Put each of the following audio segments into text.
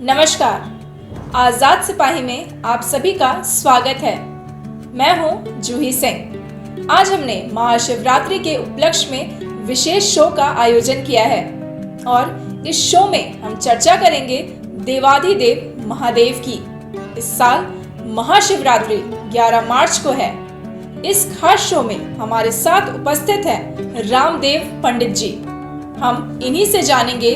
नमस्कार। आजाद सिपाही में आप सभी का स्वागत है। मैं हूं जूही सिंह। आज हमने महाशिवरात्रि के उपलक्ष्य में विशेष शो का आयोजन किया है और इस शो में हम चर्चा करेंगे देवाधिदेव महादेव की। इस साल महाशिवरात्रि 11 मार्च को है। इस खास शो में हमारे साथ उपस्थित हैं रामदेव पंडित जी। हम इन्हीं से जानेंगे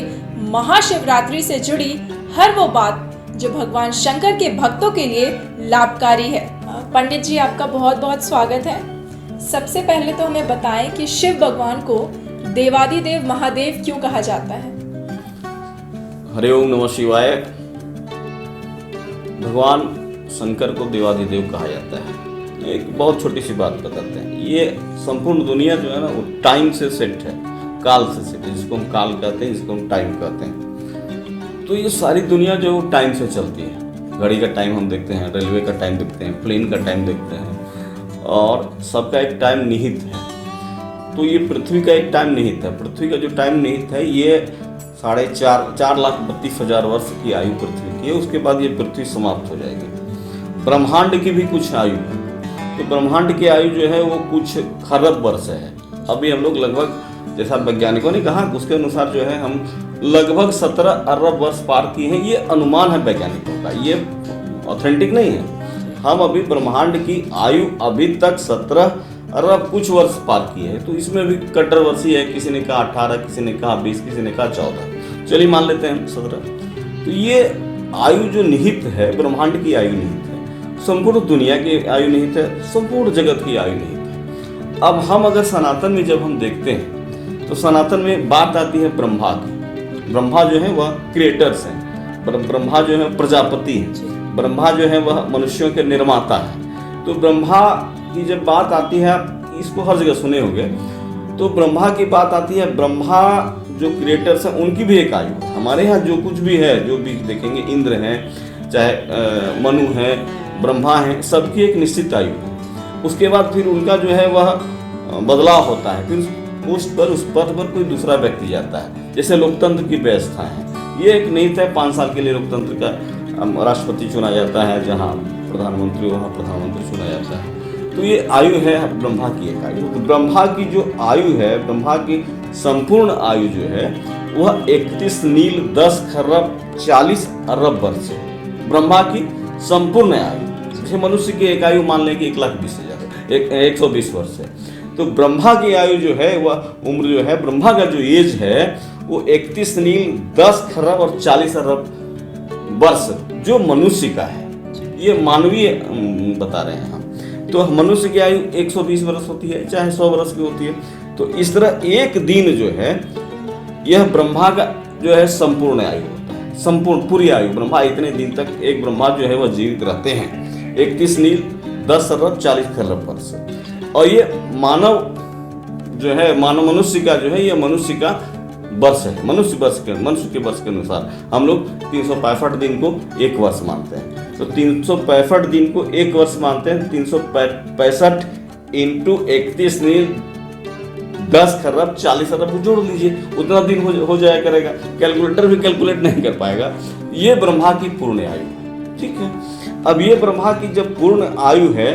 महाशिवरात्रि से जुड़ी हर वो बात जो भगवान शंकर के भक्तों के लिए लाभकारी है। पंडित जी, आपका बहुत बहुत स्वागत है। सबसे पहले तो हमें बताएं कि शिव भगवान को देवाधिदेव महादेव क्यों कहा जाता है? हरि ओम नमः शिवाय। भगवान शंकर को देवाधिदेव कहा जाता है। एक बहुत छोटी सी बात बताते हैं। ये संपूर्ण दुनिया जो है ना, वो टाइम से सेट है, काल से सेट है, जिसको हम काल कहते हैं, जिसको हम टाइम कहते हैं। तो ये सारी दुनिया जो है टाइम से चलती है। घड़ी का टाइम हम देखते हैं, रेलवे का टाइम देखते हैं, प्लेन का टाइम देखते हैं, और सबका एक टाइम निहित है। तो ये पृथ्वी का एक टाइम निहित है। पृथ्वी का जो टाइम निहित है, ये 4,32,000 वर्ष की आयु पृथ्वी की है। उसके बाद ये पृथ्वी समाप्त हो जाएगी। ब्रह्मांड की भी कुछ आयु है। तो ब्रह्मांड की आयु जो है वो कुछ खरब वर्ष है। अभी हम लोग लगभग, जैसा वैज्ञानिकों ने कहा, उसके अनुसार जो है हम लगभग 17 अरब वर्ष पार किए हैं। ये अनुमान है वैज्ञानिकों का, ये ऑथेंटिक नहीं है। हम अभी ब्रह्मांड की आयु अभी तक 17 अरब कुछ वर्ष पार किए हैं। तो इसमें भी कंट्रोवर्सी है। किसी ने कहा 18, किसी ने कहा 20, किसी ने कहा 14। चलिए मान लेते हैं 17। तो ये आयु जो निहित है, ब्रह्मांड की आयु निहित है, संपूर्ण दुनिया की आयु निहित है, संपूर्ण जगत की आयु निहित है। अब हम अगर सनातन में जब हम देखते हैं तो सनातन में बात आती है ब्रह्मा की। ब्रह्मा जो है वह क्रिएटर्स हैं। ब्रह्मा जो है प्रजापति हैं। ब्रह्मा जो है वह मनुष्यों के निर्माता है। तो ब्रह्मा की जब बात आती है, आप इसको हर जगह सुने होंगे, तो ब्रह्मा की बात आती है। ब्रह्मा जो क्रिएटर्स हैं उनकी भी एक आयु है। हमारे यहाँ जो कुछ भी है, जो भी देखेंगे, इंद्र हैं, चाहे मनु हैं, ब्रह्मा हैं, सबकी एक निश्चित आयु है। उसके बाद फिर उनका जो है वह बदलाव होता है। फिर उस पद पर कोई दूसरा व्यक्ति जाता है। जैसे लोकतंत्र की व्यवस्था है, ये एक निहित है। 5 साल के लिए लोकतंत्र का राष्ट्रपति चुना जाता है, जहाँ प्रधानमंत्री वहाँ प्रधानमंत्री चुना जाता है। तो ये आयु है ब्रह्मा की एक आयु। तो ब्रह्मा की जो आयु है, ब्रह्मा की संपूर्ण आयु जो है वह 31 नील 10 खरब 40 अरब वर्ष है। ब्रह्मा की संपूर्ण आयु। जैसे मनुष्य की एक आयु मान लें कि 1,20,000 वर्ष है। तो ब्रह्मा की आयु जो है, वह उम्र जो है, ब्रह्मा का जो एज है वो 31 नील 10 खरब और 40 अरब वर्ष जो मनुष्य का है। ये मानवीय बता रहे हैं हम। तो मनुष्य की आयु 120 वर्ष होती है, चाहे 100 वर्ष की होती है। तो इस तरह एक दिन जो है, यह ब्रह्मा का जो है संपूर्ण आयु होता है। संपूर्ण पूरी आयु ब्रह्मा इतने दिन तक, एक ब्रह्मा जो है वह जीवित रहते हैं। 31 नील 10 अरब 40 खरब वर्ष। और ये मानव जो है, मानव मनुष्य का जो है, ये मनुष्य का वर्ष है। मनुष्य के वर्ष के अनुसार हम लोग 365 दिन को एक वर्ष मानते हैं। तो 365 दिन को एक वर्ष मानते हैं। 365 इंटू 31 नील 10 खरब 40 अरब जोड़ लीजिए, उतना दिन हो जाया करेगा। कैलकुलेटर भी कैलकुलेट नहीं कर पाएगा। ये ब्रह्मा की पूर्ण आयु, ठीक है। अब ये ब्रह्मा की जब पूर्ण आयु है,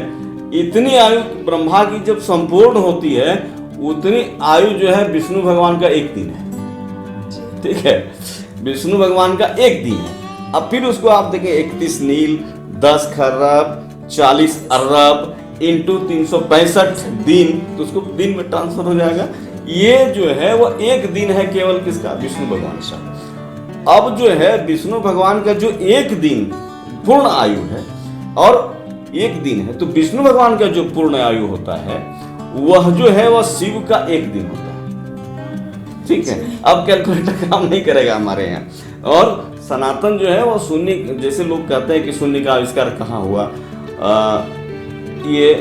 इतनी आयु ब्रह्मा की जब संपूर्ण होती है, उतनी आयु जो है विष्णु भगवान का एक दिन है, ठीक है। विष्णु भगवान का एक दिन है। अब फिर उसको आप देखें, 31 नील 10 खरब 40 अरब इंटू 365 दिन, तो उसको दिन में ट्रांसफर हो जाएगा। ये जो है वो एक दिन है केवल किसका? विष्णु भगवान का। अब जो है विष्णु भगवान का जो एक दिन पूर्ण आयु है और एक दिन है, तो विष्णु भगवान का जो पूर्ण आयु होता है वह जो है वह शिव का एक दिन होता है, ठीक है। अब कैलकुलेटर काम नहीं करेगा हमारे यहाँ। और सनातन जो है वह शून्य, जैसे लोग कहते हैं कि शून्य का आविष्कार कहाँ हुआ, ये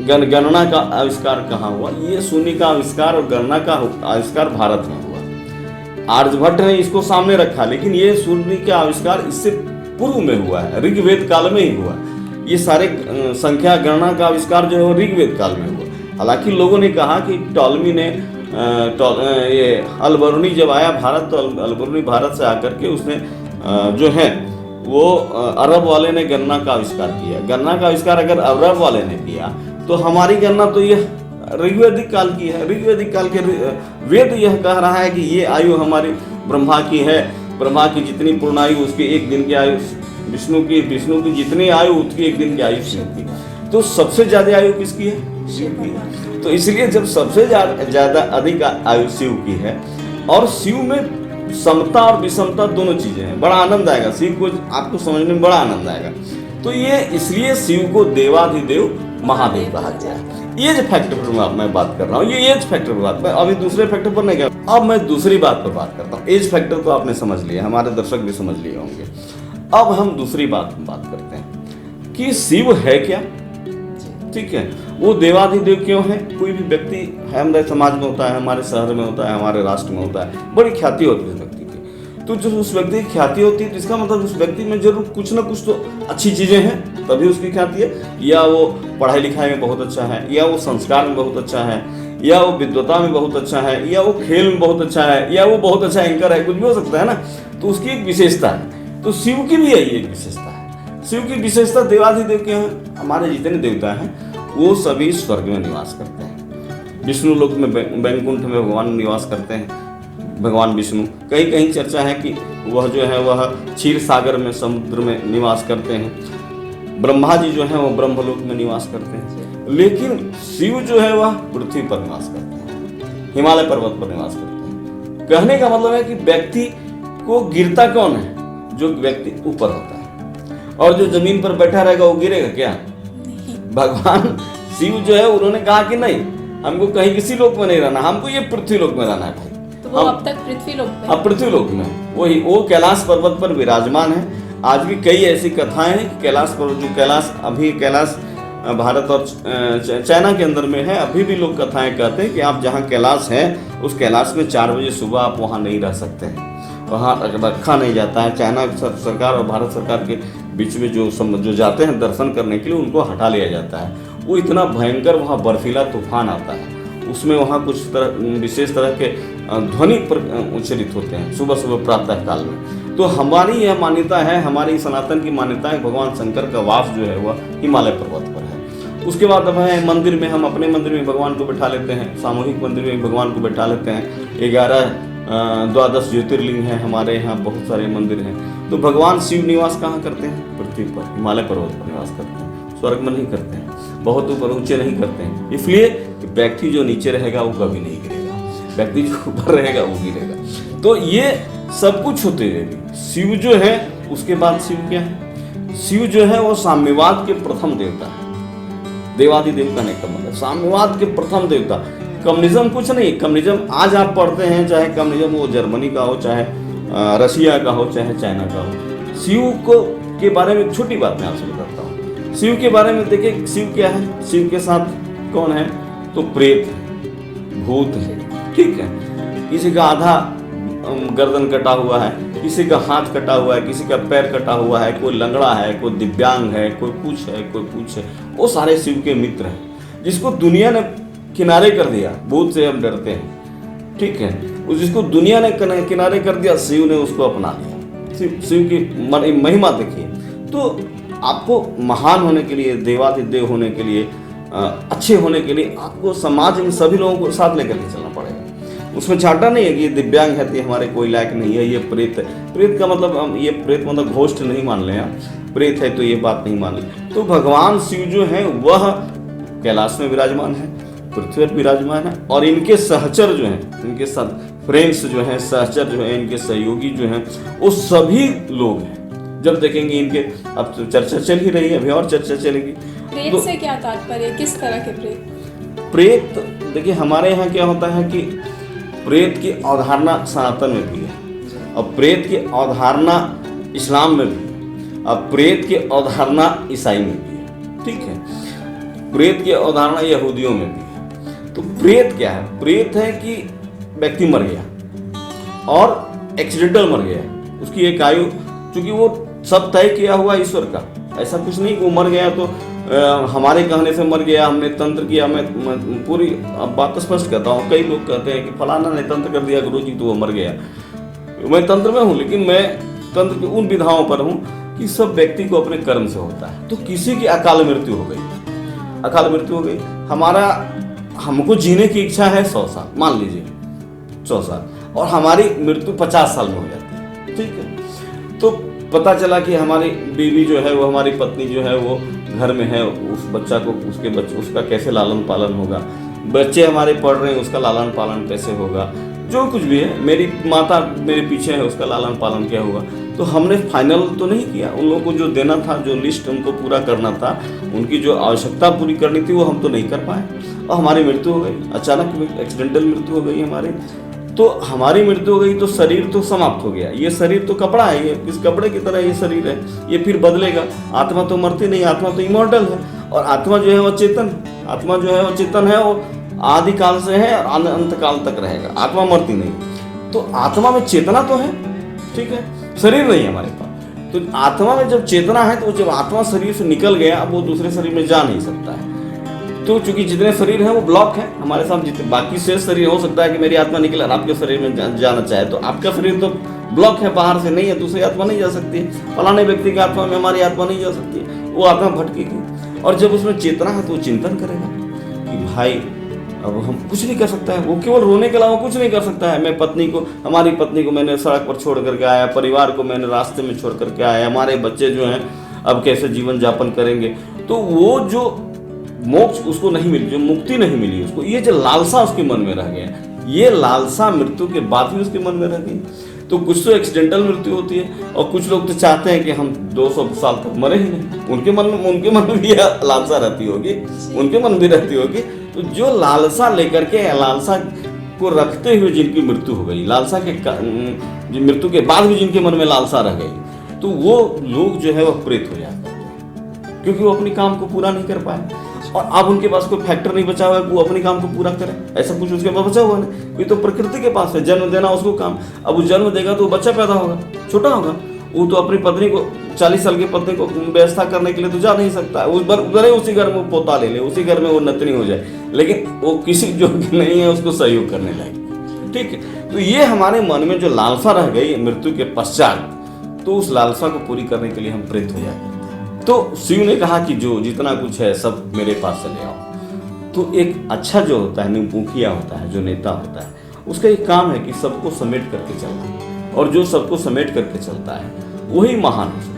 गणना का आविष्कार कहाँ हुआ, ये शून्य का आविष्कार और गणना का आविष्कार भारत में हुआ। आर्यभट्ट ने इसको सामने रखा, लेकिन ये शून्य का आविष्कार इससे पूर्व में हुआ है, ऋग्वेद काल में ही हुआ। ये सारे संख्या गणना का आविष्कार जो है वो ऋग्वेद काल में हुआ। हालांकि लोगों ने कहा कि टॉलमी ने ये अलबरूनी जब आया भारत, तो अलबरूनी भारत से आकर के उसने जो है वो अरब वाले ने गणना का आविष्कार किया। गणना का आविष्कार अगर अरब वाले ने किया तो हमारी गणना तो यह ऋग्वैदिक काल की है। ऋग्वैदिक काल के वेद यह कह रहा है कि ये आयु हमारी ब्रह्मा की है। ब्रह्मा की जितनी पूर्ण आयु उसकी एक दिन की आयु विष्णु की जितनी आयु उसकी एक दिन की आयु शिव की। तो सबसे ज्यादा आयु किसकी है? शिव की है। तो इसलिए जब सबसे ज्यादा अधिक आयु शिव की है और शिव में समता और विषमता दोनों चीजें हैं, बड़ा आनंद आएगा शिव को, आपको समझने में बड़ा आनंद आएगा। तो ये इसलिए शिव को देवाधिदेव महादेव कहा गया है। एज फैक्टर पर मैं बात कर रहा हूँ, ये एज फैक्टर पर बात, अभी दूसरे फैक्टर पर नहीं गया। अब मैं दूसरी बात पर बात करता हूँ। एज फैक्टर तो आपने समझ लिया, हमारे दर्शक भी समझ लिए होंगे। अब हम दूसरी बात करते हैं कि शिव है क्या, ठीक है, वो देवाधिदेव क्यों है। कोई भी व्यक्ति है हमारे समाज में होता है, हमारे शहर में होता है, हमारे राष्ट्र में होता है, बड़ी ख्याति होती है उस व्यक्ति की। तो जब उस व्यक्ति की ख्याति होती है तो इसका मतलब उस व्यक्ति में जरूर कुछ ना कुछ तो अच्छी चीजें हैं, तभी उसकी ख्याति है। या वो पढ़ाई लिखाई में बहुत अच्छा है, या वो संस्कार में बहुत अच्छा है, या वो विद्वता में बहुत अच्छा है, या वो खेल में बहुत अच्छा है, या वो बहुत अच्छा एंकर है, कुछ भी हो सकता है ना। तो उसकी एक विशेषता है। तो शिव की भी यही एक विशेषता है। शिव की विशेषता देवाधिदेव के हैं, हमारे जितने देवता हैं वो सभी स्वर्ग में निवास करते हैं। विष्णु लोक में वैकुंठ में भगवान निवास करते हैं, भगवान विष्णु। कहीं चर्चा है कि वह जो है वह क्षीर सागर में समुद्र में निवास करते हैं। ब्रह्मा जी जो है वो ब्रह्मलोक में निवास करते हैं। लेकिन शिव जो है वह पृथ्वी पर निवास करते हैं, हिमालय पर्वत पर निवास करते हैं। कहने का मतलब है कि व्यक्ति को गिरता कौन है? जो व्यक्ति ऊपर होता है। और जो जमीन पर बैठा रहेगा वो गिरेगा क्या? भगवान शिव जो है उन्होंने कहा कि नहीं, हमको कहीं किसी लोक में नहीं रहना, हमको ये पृथ्वी लोक में रहना है भाई। तो वो अब तक पृथ्वी लोक में, अब पृथ्वी लोक में वही वो कैलाश पर्वत पर विराजमान है। आज भी कई ऐसी कथाएं हैं कि कैलाश पर्वत, जो कैलाश भारत और चाइना के अंदर में है, अभी भी लोग कथाएं कहते हैं कि आप जहाँ कैलाश है उस कैलाश में 4 बजे सुबह आप वहाँ नहीं रह सकते हैं, वहाँ रखा नहीं जाता है। चाइना सरकार और भारत सरकार के बीच में जो जाते हैं दर्शन करने के लिए उनको हटा लिया जाता है। वो इतना भयंकर वहाँ बर्फीला तूफान आता है, उसमें वहाँ कुछ विशेष तरह के ध्वनि उच्चरित होते हैं सुबह प्रातः काल में। तो हमारी यह मान्यता है, हमारी सनातन की मान्यता है, भगवान शंकर का वास जो है वह हिमालय पर्वत पर है। उसके बाद अब है मंदिर में, हम अपने मंदिर में भगवान को बैठा लेते हैं, सामूहिक मंदिर में भगवान को बैठा लेते हैं। 12 ज्योतिर्लिंग हैं हमारे यहाँ, बहुत सारे मंदिर हैं। तो भगवान शिव निवास कहाँ करते हैं? पृथ्वी पर, हिमालय पर्वत पर निवास करते हैं, स्वर्ग में नहीं करते हैं, बहुत ऊपर ऊंचे नहीं करते हैं। इसलिए व्यक्ति जो नीचे रहेगा वो कभी नहीं गिरेगा, व्यक्ति जो ऊपर रहेगा वो गिरेगा। तो ये सब कुछ होते हुए भी शिव जो है, उसके बाद शिव क्या है? शिव जो है वो साम्यवाद के प्रथम देवता है। देवाधिदेव कहने का मतलब साम्यवाद के प्रथम देवता। कम्युनिज्म कुछ नहीं, कम्युनिज्म आज आप पढ़ते हैं, चाहे कम्युनिज्म वो जर्मनी का हो, चाहे रशिया का हो, चाहे चाइना का हो। शिव को के बारे में छोटी बात मैं आपसे बताता हूँ। शिव के बारे में देखिए, शिव क्या है? शिव के साथ कौन है? तो प्रेत है, भूत है, ठीक है। किसी का आधा गर्दन कटा हुआ है, किसी का हाथ कटा हुआ है, किसी का पैर कटा हुआ है, कोई लंगड़ा है, कोई दिव्यांग है, कोई कुछ है, कोई कुछ है। वो सारे शिव के मित्र हैं, जिसको दुनिया ने किनारे कर दिया। भूत से हम डरते हैं, ठीक है, जिसको दुनिया ने किनारे कर दिया, शिव ने उसको अपना लिया। शिव की महिमा देखिए। तो आपको महान होने के लिए, देवाधिदेव होने के लिए, अच्छे होने के लिए आपको समाज में सभी लोगों को साथ लेकर के चलना पड़ेगा। उसमें छाटा नहीं है कि ये दिव्यांग है तो हमारे कोई लायक नहीं है, ये प्रेत है। प्रेत का मतलब हम ये प्रेत मतलब घोस्ट नहीं मान लें, प्रेत है तो ये बात नहीं मान लें। तो भगवान शिव जो है वह कैलाश में विराजमान है, पृथ्वी पर विराजमान है। और इनके सहचर जो हैं, इनके साथ फ्रेंड्स जो हैं, सहचर जो हैं, इनके सहयोगी जो हैं, वो सभी लोग हैं। जब देखेंगे इनके, अब तो चर्चा चल ही रही है, अभी और चर्चा चलेगी। प्रेत तो से क्या तात्पर्य, किस तरह के प्रेत? प्रेत देखिए हमारे यहाँ क्या होता है कि प्रेत की अवधारणा सनातन में भी है, और प्रेत की अवधारणा इस्लाम में भी है, और प्रेत की अवधारणा ईसाई में भी है, ठीक है। प्रेत की अवधारणा यहूदियों में भी है। तो प्रेत क्या है? प्रेत है कि व्यक्ति मर गया और एक्सीडेंटल मर गया, उसकी एक आयु, चूंकि वो सब तय किया हुआ ईश्वर का, ऐसा कुछ नहीं कि वो मर गया तो हमारे कहने से मर गया, हमने तंत्र किया। मैं पूरी बात स्पष्ट कहता हूँ। कई लोग कहते हैं कि फलाना ने तंत्र कर दिया गुरु जी तो वो मर गया। मैं तंत्र में हूँ, लेकिन मैं तंत्र की उन विधाओं पर हूँ कि सब व्यक्ति को अपने कर्म से होता है। तो किसी की अकाल मृत्यु हो गई, अकाल मृत्यु हो गई, हमको जीने की इच्छा है 100 साल, मान लीजिए 100 साल, और हमारी मृत्यु 50 साल में हो जाती है, ठीक है। तो पता चला कि हमारी बीवी जो है वो, हमारी पत्नी जो है वो घर में है, उस बच्चा को उसका कैसे लालन पालन होगा, बच्चे हमारे पढ़ रहे हैं उसका लालन पालन कैसे होगा, जो कुछ भी है, मेरी माता मेरे पीछे है उसका लालन पालन क्या होगा। तो हमने फाइनल तो नहीं किया, उन लोगों को जो देना था, जो लिस्ट उनको पूरा करना था, उनकी जो आवश्यकता पूरी करनी थी वो हम तो नहीं कर पाए, और हमारी मृत्यु हो गई, अचानक एक्सीडेंटल मृत्यु हो गई हमारी। तो हमारी मृत्यु हो गई तो शरीर तो समाप्त हो गया, ये शरीर तो कपड़ा है, ये इस कपड़े की तरह ये शरीर है, ये फिर बदलेगा। आत्मा तो मरती नहीं, आत्मा तो इमॉर्टल है, और आत्मा जो है वो चेतन, आत्मा जो है वो चेतन है, वो आदि काल से है और अंत काल तक रहेगा, आत्मा मरती नहीं। तो आत्मा में चेतना तो है, ठीक है, शरीर नहीं है हमारे पास। तो आत्मा में जब चेतना है, तो जब आत्मा शरीर से निकल गया, अब वो दूसरे शरीर में जा नहीं सकता है। तो चूंकि जितने शरीर हैं वो ब्लॉक है हमारे साथ, जितने बाकी शेष शरीर, हो सकता है कि मेरी आत्मा निकले और आपके शरीर में जाना चाहे, तो आपका शरीर तो ब्लॉक है, बाहर से नहीं है, दूसरी आत्मा नहीं जा सकती है, फलाने व्यक्ति की आत्मा में हमारी आत्मा नहीं जा सकती, वो आत्मा भटकेगी। और जब उसमें चेतना है तो वो चिंतन करेगा कि भाई अब हम कुछ नहीं कर सकता है, वो केवल रोने के अलावा कुछ नहीं कर सकता है। मैं हमारी पत्नी को मैंने सड़क पर छोड़ करके आया, परिवार को मैंने रास्ते में छोड़ करके आया, हमारे बच्चे जो हैं अब कैसे जीवन यापन करेंगे। तो वो जो मोक्ष उसको नहीं मिली, जो मुक्ति नहीं मिली उसको, ये जो लालसा उसके मन में रह गया, ये लालसा मृत्यु के बाद भी उसके मन में रह गई। तो कुछ तो एक्सीडेंटल मृत्यु होती है, और कुछ लोग तो चाहते हैं कि हम 200 साल तक मरे ही नहीं, उनके मन में भी लालसा रहती होगी, उनके मन भी रहती होगी। तो जो लालसा लेकर के, लालसा को रखते हुए जिनकी मृत्यु हो गई, लालसा के मृत्यु के बाद भी जिनके मन में लालसा रह गई, तो वो लोग जो है वो प्रेत हो जाते हैं, क्योंकि वो अपने काम को पूरा नहीं कर पाए, और अब उनके पास कोई फैक्टर नहीं बचा हुआ है वो अपने काम को पूरा करे, ऐसा कुछ उसके पास बचा हुआ नहीं। कोई तो प्रकृति के पास है, जन्म देना उसको काम, अब वो जन्म देगा तो बच्चा पैदा होगा, छोटा होगा, वो तो अपनी पत्नी को, 40 साल की पत्नी को व्यवस्था करने के लिए तो जा नहीं सकता, उसी घर में वो पोता ले ले, उसी घर में वो नतनी हो जाए, लेकिन वो किसी जो नहीं है उसको सहयोग करने लगे, ठीक है। तो ये हमारे मन में जो लालसा रह गई मृत्यु के पश्चात, तो उस लालसा को पूरी करने के लिए हम प्रेरित हो जाते। तो शिव ने कहा कि जो जितना कुछ है सब मेरे पास से ले आओ। तो एक अच्छा जो होता है, मुखिया होता है, जो नेता होता है, उसका एक काम है कि सबको समेट करके चलना, और जो सबको समेट करके चलता है वही महान हो सकता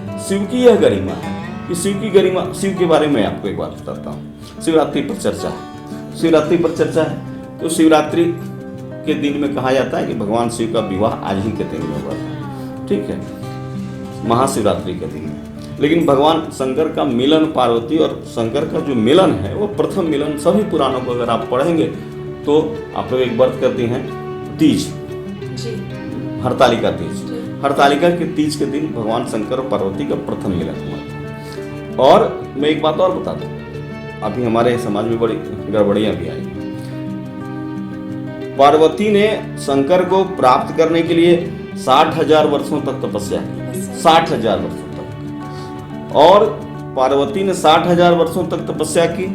है। शिव की यह गरिमा है कि शिव के बारे में आपको एक बात बताता हूँ। शिवरात्रि पर चर्चा है, शिवरात्रि पर चर्चा है। तो शिवरात्रि के दिन में कहा जाता है कि भगवान शिव का विवाह आज ही के दिन में हुआ था, ठीक है, महाशिवरात्रि के दिन में। लेकिन भगवान शंकर का मिलन, पार्वती और शंकर का जो मिलन है वो प्रथम मिलन, सभी पुराणों को अगर आप पढ़ेंगे तो आप लोग एक व्रत करती हैं, तीज, हरतालिका तीज, हरतालिका के तीज के दिन भगवान शंकर और पार्वती का प्रथम मिलन हुआ था। और मैं एक बात और बता दूं, अभी हमारे समाज में बड़ी गड़बड़ियां भी आई। पार्वती ने शंकर को प्राप्त करने के लिए 60,000 वर्षों तक तपस्या की, 60,000 वर्षों तक। और पार्वती ने 60,000 वर्षों तक तपस्या की,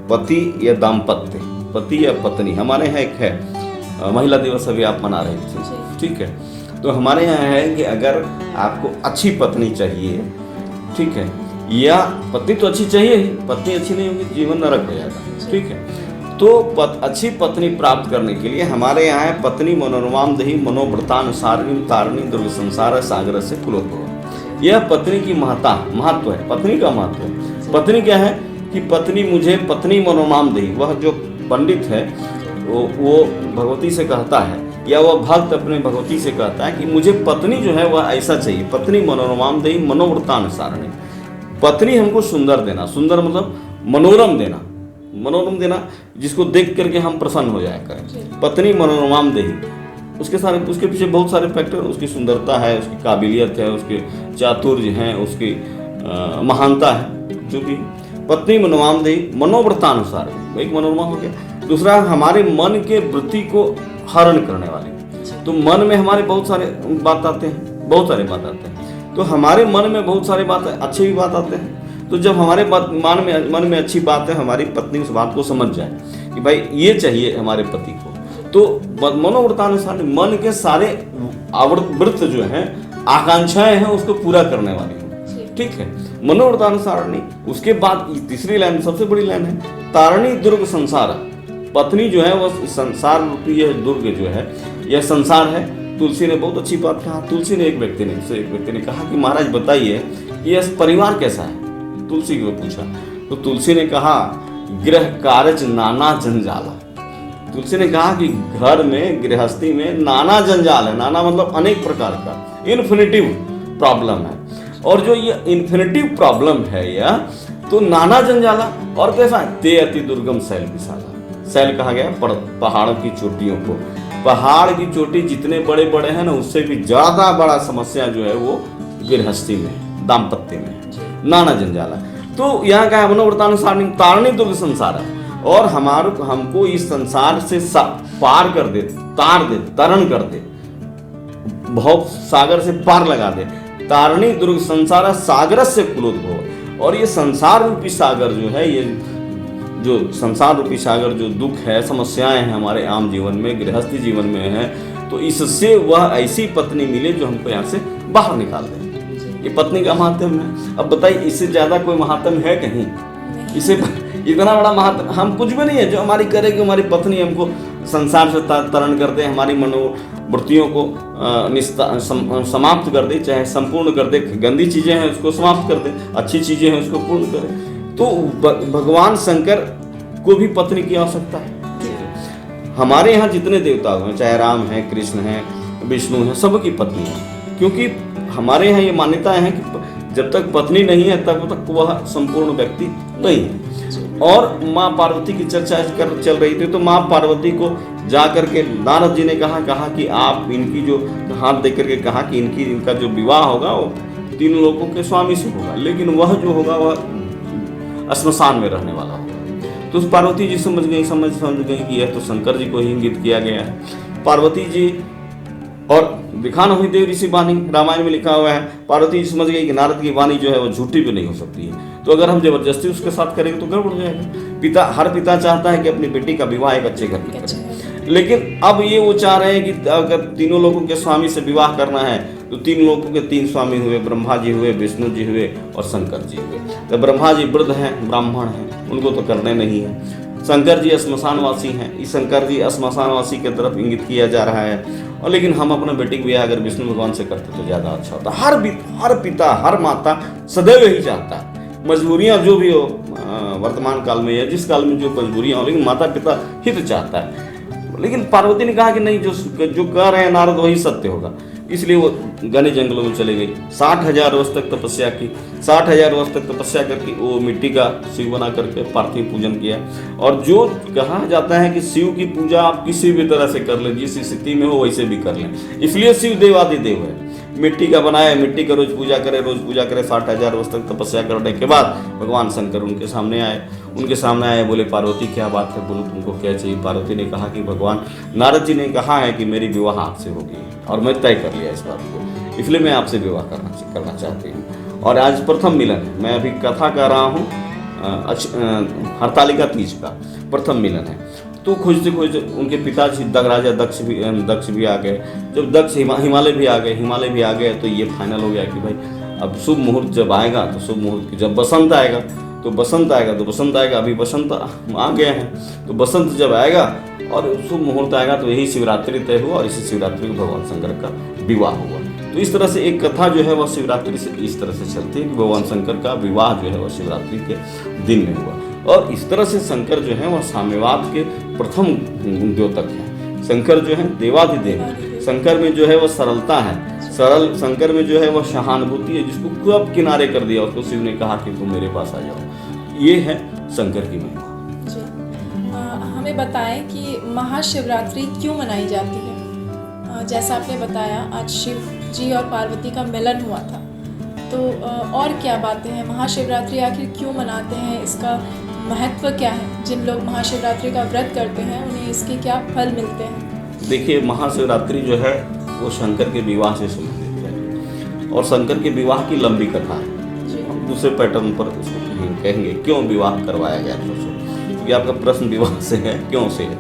पति या दाम्पत्य, पति या पत्नी। हमारे यहाँ एक है महिला दिवस, अभी आप मना रहे थे, ठीक है। तो हमारे यहाँ है कि अगर आपको अच्छी पत्नी चाहिए, ठीक है, या पत्नी तो अच्छी चाहिए ही, पत्नी अच्छी नहीं होगी जीवन नरक हो जाएगा, ठीक है। तो अच्छी पत्नी प्राप्त करने के लिए हमारे यहाँ है, पत्नी मनोरमाम दही मनोव्रतान सारिणी तारिणी दुर्ग संसार सागर से कुलोद्भव। यह पत्नी की महत्व है, पत्नी का महत्व है। पत्नी क्या है कि पत्नी मुझे, पत्नी मनोरमाम दही, वह जो पंडित है वो भगवती से कहता है, या वह भक्त अपने भगवती से कहता है कि मुझे पत्नी जो है वह ऐसा चाहिए, पत्नी मनोरमाम दही मनोव्रतान सारिणी। पत्नी हमको सुंदर देना, सुंदर मतलब मनोरम देना, मनोरम देना जिसको देख करके हम प्रसन्न हो जाया करें, पत्नी मनोरमाम देही। उसके पीछे बहुत सारे फैक्टर, उसकी सुंदरता है, उसकी काबिलियत है, उसके चातुर्य हैं, उसकी महानता है, जो कि पत्नी मनोरमाम देही मनोव्रतानुसार, एक मनोरमा हो गया। दूसरा, हमारे मन के वृत्ति को हरण करने वाली। तो मन में हमारे बहुत सारे बात आते हैं, बहुत सारे बात आते हैं, तो हमारे मन में बहुत सारे बात अच्छे भी बात आते हैं। तो जब हमारे मन में अच्छी बात है, हमारी पत्नी उस बात को समझ जाए कि भाई ये चाहिए हमारे पति को, तो मनोव्रतानुसार मन के सारे आवृत्त जो है आकांक्षाएं हैं उसको पूरा करने वाली हो, ठीक है। मनोव्रतानुसारणी। उसके बाद तीसरी लाइन सबसे बड़ी लाइन है, तारणी दुर्ग संसार। पत्नी जो है वह संसार रूपी यह दुर्ग जो है यह संसार है। तुलसी ने बहुत अच्छी बात कहा। तुलसी ने एक व्यक्ति ने कहा कि महाराज बताइए यह परिवार कैसा है। तुलसी को पूछा तो तुलसी ने कहा गृह कारज नाना जंजाला। तुलसी ने कहा कि घर में गृहस्थी में नाना जंजाल है। नाना मतलब अनेक प्रकार का, इन्फिनिटिव प्रॉब्लम है। और जो ये इन्फिनिटिव प्रॉब्लम है यह तो नाना जंजाला और कैसा है, ते अति दुर्गम शैल विशाला। शैल कहा गया पहाड़ों की चोटियों को। पहाड़ की चोटी जितने बड़े बड़े हैं ना उससे भी ज्यादा बड़ा समस्या जो है वो गृहस्थी में, दाम्पत्य में, नाना जंजाला। तो यहाँ का मनोव्रतानुसार तारणी दुर्ग संसार है और हमको इस संसार से पार कर दे, तार दे, तरण कर दे, भव सागर से पार लगा दे। तारणी दुर्ग संसार सागर से कुलोद्भव। और ये संसार रूपी सागर जो है, ये जो संसार रूपी सागर जो दुख है, समस्याएं हैं हमारे आम जीवन में, गृहस्थी जीवन में है, तो इससे वह ऐसी पत्नी मिले जो हमको यहाँ से बाहर निकाल दे। ये पत्नी का महात्म है। अब बताइए इससे ज्यादा कोई महात्म है कहीं? इसे इतना बड़ा महात्म हम कुछ भी नहीं है जो हमारी करे कि हमारी पत्नी हमको संसार से तरण कर दे, हमारी मनोवृत्तियों को समाप्त कर दे, चाहे संपूर्ण कर दे। गंदी चीजें हैं उसको समाप्त कर दे, अच्छी चीजें हैं उसको पूर्ण करे। तो भगवान शंकर को भी पत्नी की आवश्यकता है। हमारे यहाँ जितने देवता हैं, चाहे राम है, कृष्ण है, विष्णु है, सबकी पत्नी है। क्योंकि हमारे यहाँ ये मान्यता है कि जब तक पत्नी नहीं है तब तक वह संपूर्ण व्यक्ति नहीं है। और माँ पार्वती की चर्चा चल रही थी तो माँ पार्वती को जा करके नारद जी ने कहा कि आप इनकी जो हाथ दे करके कहा कि इनका जो विवाह होगा वो 3 लोगों के स्वामी से होगा, लेकिन वह जो होगा वह श्मशान में रहने वाला होगा। तो पार्वती जी समझ गई कि यह तो शंकर जी को ही इंगित किया गया है। पार्वती जी और दिखाना हुई देव ऋषि वाणी रामायण में लिखा हुआ है। पार्वती जी समझ गई कि नारद की वाणी जो है वो झूठी भी नहीं हो सकती है, तो अगर हम जबरदस्ती उसके साथ करेंगे तो गड़बड़ हो जाएगा। हर पिता चाहता है कि अपनी बेटी का विवाह एक अच्छे घर में करे, लेकिन अब ये वो चाह रहे हैं कि अगर 3 लोगों के स्वामी से विवाह करना है तो 3 लोगों के 3 स्वामी हुए, ब्रह्मा जी हुए, विष्णु जी हुए और शंकर जी हुए। तो ब्रह्मा जी वृद्ध हैं, ब्राह्मण हैं, उनको तो करने नहीं है। शंकर जी श्मशानवासी हैं, इस शंकर जी श्मशानवासी की तरफ इंगित किया जा रहा है। और लेकिन हम अपने बेटी के ब्याह अगर विष्णु भगवान से करते तो ज्यादा अच्छा होता। हर पिता, हर माता सदैव यही चाहता है। मजबूरियां जो भी हो वर्तमान काल में या जिस काल में जो मजबूरियां हो, लेकिन माता पिता हित चाहता है। लेकिन पार्वती ने कहा कि नहीं, जो कह रहे हैं नारद वही सत्य होगा। इसलिए वो घने जंगलों में चले गई। 60,000 वर्ष तक तपस्या की। 60,000 वर्ष तक तपस्या करके वो मिट्टी का शिव बना करके पार्थिव पूजन किया। और जो कहा जाता है कि शिव की पूजा आप किसी भी तरह से कर लें, जिस स्थिति में हो वैसे भी कर लें, इसलिए शिव देवादिदेव है। मिट्टी का बनाया, मिट्टी का रोज पूजा करे। 60,000 वर्ष तक तपस्या करने के बाद भगवान शंकर उनके सामने आए। बोले पार्वती क्या बात है, बोलो तुमको क्या चाहिए। पार्वती ने कहा कि भगवान नारद जी ने कहा है कि मेरी विवाह आपसे होगी और मैं तय कर लिया इस बात को, इसलिए मैं आपसे विवाह करना चाहती हूँ। और आज प्रथम मिलन है। मैं अभी कथा कर रहा हूँ हरतालिका तीज का प्रथम मिलन है। तो खोजते उनके पिताजी राजा दक्ष भी आ गए। जब दक्ष हिमालय भी आ गए तो ये फाइनल हो गया कि भाई अब शुभ मुहूर्त जब आएगा तो शुभ मुहूर्त की, जब बसंत आएगा तो बसंत आएगा। अभी बसंत आ गया है तो बसंत जब आएगा और शुभ मुहूर्त आएगा तो यही शिवरात्रि तय हुआ और इसी शिवरात्रि को भगवान शंकर का विवाह हुआ। तो इस तरह से एक कथा जो है वह शिवरात्रि से इस तरह से चलती है कि भगवान शंकर का विवाह जो है वह शिवरात्रि के दिन में हुआ। और इस तरह से शंकर जो है वह साम्यवाद के प्रथम द्योतक है। शंकर जो है देवाधिदेव है। शंकर में जो है वह सरलता है, शंकर में जो है वह सहानुभूति है, जिसको कब किनारे कर दिया उसको शिव ने कहा कि तुम मेरे पास आ जाओ। ये है शंकर की महिमा। हमें बताएं कि महाशिवरात्रि क्यों मनाई जाती है। जैसा आपने बताया आज शिव जी और पार्वती का मिलन हुआ था, तो और क्या बातें हैं, महाशिवरात्रि आखिर क्यों मनाते हैं, इसका महत्व क्या है। जिन लोग महाशिवरात्रि का व्रत करते हैं उन्हें इसके क्या फल मिलते हैं। देखिए महाशिवरात्रि जो है वो शंकर के विवाह से संबंधित है और शंकर के विवाह की लंबी कथा है। हम दूसरे पैटर्न पर इसको कहेंगे क्यों विवाह करवाया गया था, क्योंकि आपका प्रश्न विवाह से है, क्यों से है।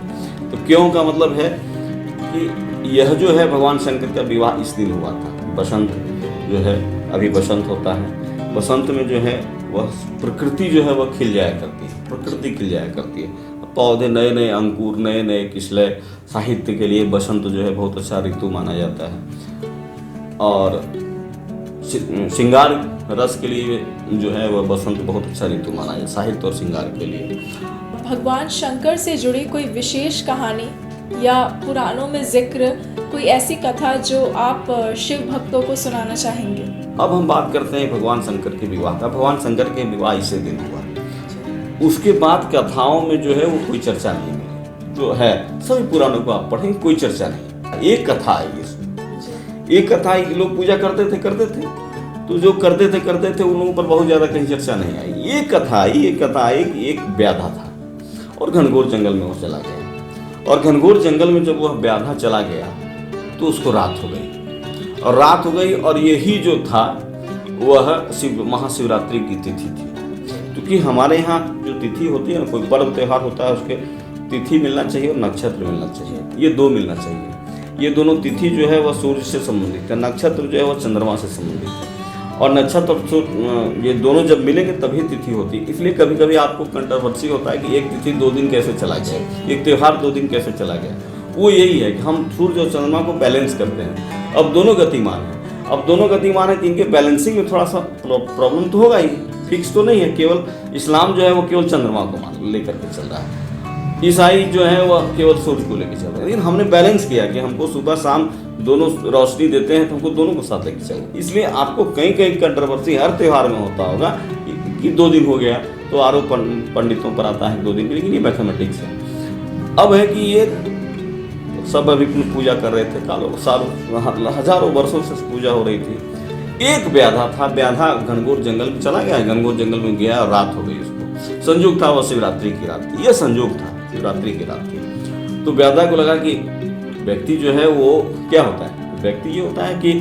तो क्यों का मतलब है कि यह जो है भगवान शंकर का विवाह इस दिन हुआ था। बसंत जो है, अभी बसंत होता है, बसंत में जो है वह प्रकृति जो है वह खिल जाया करती है, प्रकृति खिल जाया करती है, पौधे नए नए अंकुर, नए नए किस्ले। साहित्य के लिए बसंत जो है बहुत अच्छा ऋतु माना जाता है। और श्रृंगार रस के लिए जो है वह बसंत बहुत अच्छा ऋतु माना जाता है, साहित्य और श्रृंगार के लिए। भगवान शंकर से जुड़ी कोई विशेष कहानी या पुराणों में जिक्र कोई ऐसी कथा जो आप शिव भक्तों को सुनाना चाहेंगे? अब हम बात करते हैं भगवान शंकर के विवाह का। भगवान शंकर के विवाह इसी दिन हुआ। उसके बाद कथाओं में जो है वो कोई चर्चा नहीं मिली, जो है सभी पुराणों को आप पढ़ेंगे, कोई चर्चा नहीं। एक कथा है इसमें, एक कथा है। लोग पूजा करते थे, तो जो करते थे उन लोगों पर बहुत ज्यादा कहीं चर्चा नहीं आई। एक कथा आई, एक व्याधा था और घनघोर जंगल में वो चला गया। और घनघोर जंगल में जब वह व्याधा चला गया तो उसको रात हो गई। और यही जो था वह महाशिवरात्रि की तिथि थी। क्योंकि हमारे यहाँ जो तिथि होती है ना, कोई पर्व त्यौहार होता है, उसके तिथि मिलना चाहिए और नक्षत्र मिलना चाहिए, ये दो मिलना चाहिए। ये दोनों तिथि जो है वह सूर्य से संबंधित है, नक्षत्र जो है वह चंद्रमा से संबंधित है। और नक्षत्र और ये दोनों जब मिलेंगे तभी तिथि होती है। इसलिए कभी कभी आपको कंट्रोवर्सी होता है कि एक तिथि 2 दिन कैसे चला गया, एक त्यौहार 2 दिन कैसे चला गया। वो यही है कि हम सूर्य और चंद्रमा को बैलेंस करते हैं। अब दोनों गतिमान है, तो इनके बैलेंसिंग में थोड़ा सा प्रॉब्लम तो होगा ही, फिक्स तो नहीं है। केवल इस्लाम जो है वो केवल चंद्रमा को लेकर के चल रहा है, ईसाई जो है वह केवल सूर्य को लेकर चल रहा है। लेकिन हमने बैलेंस किया कि हमको सुबह शाम दोनों रोशनी देते हैं, तो हमको दोनों को साथ लेकर चलना। इसलिए आपको कहीं कंट्रोवर्सी हर त्यौहार में होता होगा कि 2 दिन हो गया, तो आरोप पंडितों पर आता है 2 दिन, लेकिन ये मैथमेटिक्स है। अब है कि ये सब अभी पूजा कर रहे थे, हजारों वर्षों से पूजा हो रही थी। एक व्याधा था, व्याधा घनघोर जंगल में चला गया, घनघोर जंगल में गया और रात हो गई उसको। संयोग था वह शिवरात्रि की रात थी, यह संयोग था, शिवरात्रि की रात थी। तो व्याधा को लगा कि व्यक्ति जो है वो क्या होता है, व्यक्ति ये होता है कि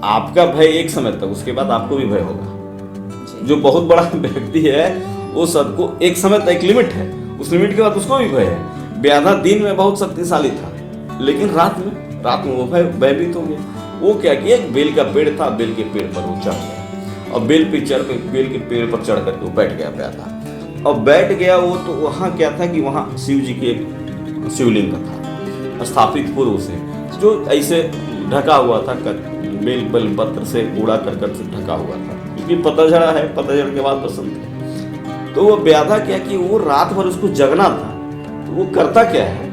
आपका भय एक समय तक, उसके बाद आपको भी भय होगा। जो बहुत बड़ा व्यक्ति है वो सबको एक समय तक, एक लिमिट है, उस लिमिट के बाद उसको भी भय है। व्याधा दिन में बहुत शक्तिशाली था, लेकिन रात में वो भयभीत हो गया। वो क्या किया, एक बेल का पेड़ था, बेल के पेड़ पर वो चढ़ गया और बेल के पेड़ पर चढ़ करके वो बैठ गया व्याधा। और बैठ गया वो, तो वहाँ क्या था कि वहाँ शिव जी की एक शिवलिंग था स्थापित पूर्व से, जो ऐसे ढका हुआ था, बेल पत्र से, कूड़ा करकट से ढका हुआ था, क्योंकि पतझड़ है, पतझड़ के बाद बसंत है। तो वो व्याधा क्या कि वो रात भर उसको जगना था, तो वो करता क्या है,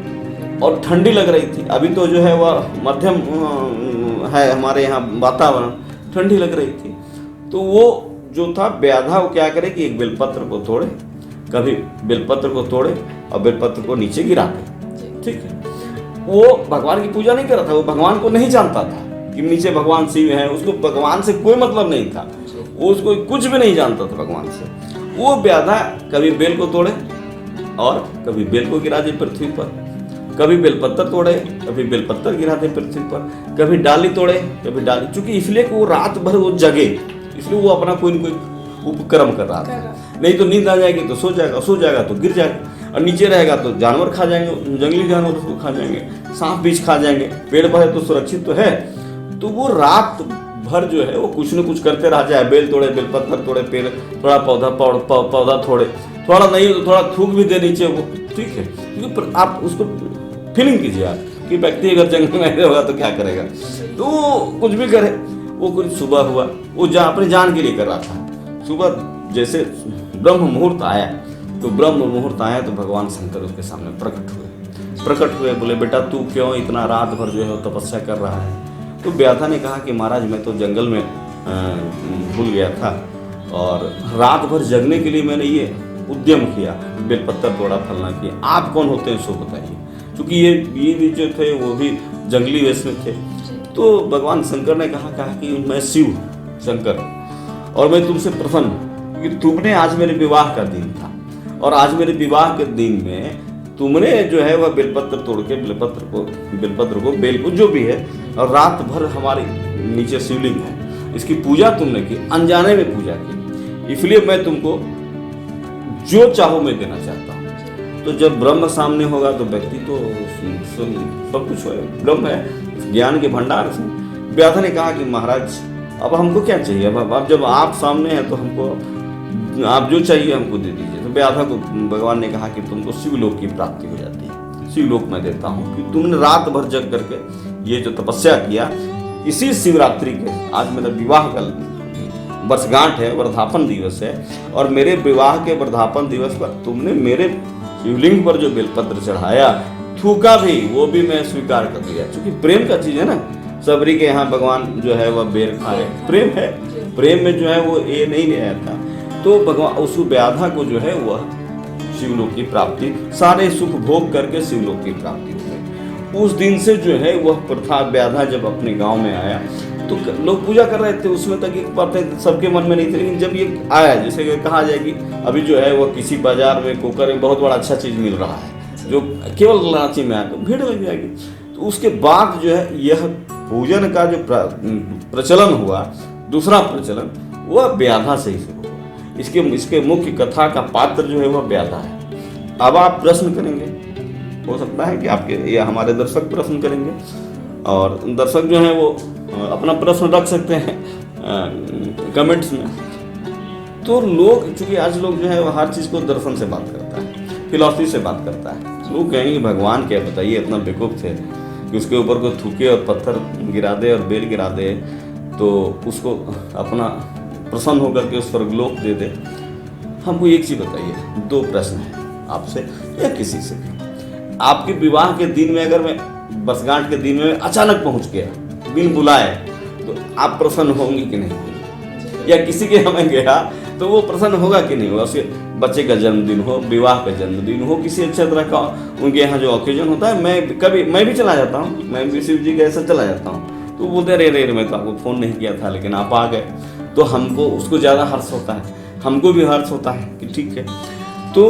और ठंडी लग रही थी। अभी तो जो है वह मध्यम है हमारे यहाँ वातावरण, ठंडी लग रही थी। तो वो जो था व्याधा, वो क्या करे कि एक बेलपत्र को तोड़े, कभी बेलपत्र को तोड़े और बेलपत्र को नीचे गिरा दे। ठीक है, वो भगवान की पूजा नहीं कर रहा था, वो भगवान को नहीं जानता था कि नीचे भगवान शिव है, उसको भगवान से कोई मतलब नहीं था, वो उसको कुछ भी नहीं जानता था भगवान से। वो व्याधा कभी बेल को तोड़े और कभी बेल को गिरा दे पृथ्वी पर, कभी बेलपत्तर तोड़े, कभी बेलपत्तर गिरा दे पृथ्वी पर, कभी डाली तोड़े, कभी डाली। चूंकि इसलिए कि वो रात भर वो जगे, इसलिए वो अपना कोई न कोई उपक्रम कर रहा था। नहीं तो नींद आ जाएगी तो सो जाएगा तो गिर जाएगा, और नीचे रहेगा तो जानवर खा जाएंगे, जंगली जानवर उसको खा जाएंगे, सांप बीच खा जाएंगे, पेड़ पर है तो सुरक्षित तो है। तो वो रात भर जो है वो कुछ न कुछ करते रहा, चाहे बेल तोड़े, बेलपत्तर तोड़े, पेड़ थोड़ा पौधा तोड़े, थोड़ा नहीं तो थोड़ा थूक भी दे नीचे वो। ठीक है, क्योंकि आप उसको फीलिंग कीजिए आप कि व्यक्ति अगर जंगल में होगा तो क्या करेगा, तो कुछ भी करे। वो कुछ सुबह हुआ, वो अपनी जान के लिए कर रहा था। सुबह जैसे ब्रह्म मुहूर्त आया, तो भगवान शंकर उसके सामने प्रकट हुए, बोले बेटा तू क्यों इतना रात भर जो है तपस्या कर रहा है। तो व्याधा ने कहा कि महाराज मैं तो जंगल में भूल गया था, और रात भर जगने के लिए मैंने ये उद्यम किया, बेलपत्तर तोड़ा, फलना किया। आप कौन होते हैं सो बताइए, क्योंकि ये भी जो थे वो भी जंगली वेश में थे। तो भगवान शंकर ने कहा कि मैं शिव शंकर और मैं तुमसे प्रसन्न हूँ, क्योंकि तुमने आज मेरे विवाह का दिन था, और आज मेरे विवाह के दिन में तुमने जो है वह बेलपत्र तोड़ के बेल को जो भी है, और रात भर हमारे नीचे शिवलिंग है, इसकी पूजा तुमने की, अनजाने में पूजा की। इसलिए मैं तुमको जो चाहो मैं देना चाहता हूँ। तो जब ब्रह्म सामने होगा तो व्यक्ति तो सब कुछ है, ब्रह्म है, ज्ञान के भंडार से। व्याधा ने कहा कि महाराज अब हमको क्या चाहिए, अब जब आप सामने हैं तो हमको आप जो चाहिए हमको दे दीजिए। तो व्याधा को भगवान ने कहा कि तुमको शिवलोक की प्राप्ति हो जाती है, शिवलोक मैं देता हूँ कि तुमने रात भर जग करके ये जो तपस्या किया। इसी शिवरात्रि के आज मेरा विवाह का वर्षगांठ है, वर्धापन दिवस है, और मेरे विवाह के वर्धापन दिवस पर तुमने मेरे शिवलिंग पर जो बेलपत्र चढ़ाया, थूका भी, वो भी मैं स्वीकार कर लिया। क्योंकि प्रेम का चीज है ना, सबरी के यहाँ भगवान जो है वह बेर खाए, प्रेम है, प्रेम में जो है वो ये नहीं ले आया था। तो भगवान उस व्याधा को जो है वह शिवलोक की प्राप्ति, सारे सुख भोग करके शिवलोक की प्राप्ति हो गई। उस दिन से जो है वह प्रथा, व्याधा जब अपने गांव में आया तो लोग पूजा कर रहे थे, उसमें तक एक बात सबके मन में नहीं थी। लेकिन जब ये आया, जैसे कहा जाए कि अभी जो है वह किसी बाजार में कोकर में बहुत बड़ा अच्छा चीज मिल रहा है जो केवल रांची में आया, तो भीड़ लग जाएगी। तो उसके बाद जो है यह पूजन का जो प्रचलन हुआ, दूसरा प्रचलन, वह व्याधा से ही शुरू हुआ। इसके मुख्य कथा का पात्र जो है वह व्याधा है। अब आप प्रश्न करेंगे, हो सकता है कि आपके या हमारे दर्शक प्रश्न करेंगे, और दर्शक जो है वो अपना प्रश्न रख सकते हैं कमेंट्स में। तो लोग, चूंकि आज लोग जो है वो हर चीज़ को दर्शन से बात करता है, फिलॉसफी से बात करता है। लोग कहेंगे भगवान क्या बताइए इतना बेवकूफ़ थे कि उसके ऊपर को थूके और पत्थर गिरा दे और बेल गिरा दे तो उसको अपना प्रसन्न होकर के उस पर ग्लोब दे दे। हमको एक चीज़ बताइए, दो प्रश्न है आपसे या किसी से भी। आपके विवाह के दिन में, अगर मैं वर्षगांठ के दिन में अचानक पहुंच गया बिन बुलाए, तो आप प्रसन्न होंगे कि नहीं होंगे? या किसी के हमें गया तो वो प्रसन्न होगा कि नहीं होगा? उसके बच्चे का जन्मदिन हो, विवाह का जन्मदिन हो, किसी अच्छे तरह का उनके यहाँ जो ओकेजन होता है, मैं भी चला जाता हूँ, मैं भी शिव जी के ऐसा चला जाता हूँ। तो बोलते रे मैं तो आपको फ़ोन नहीं किया था लेकिन आप आ गए, तो हमको उसको ज़्यादा हर्ष होता है, हमको भी हर्ष होता है कि ठीक है। तो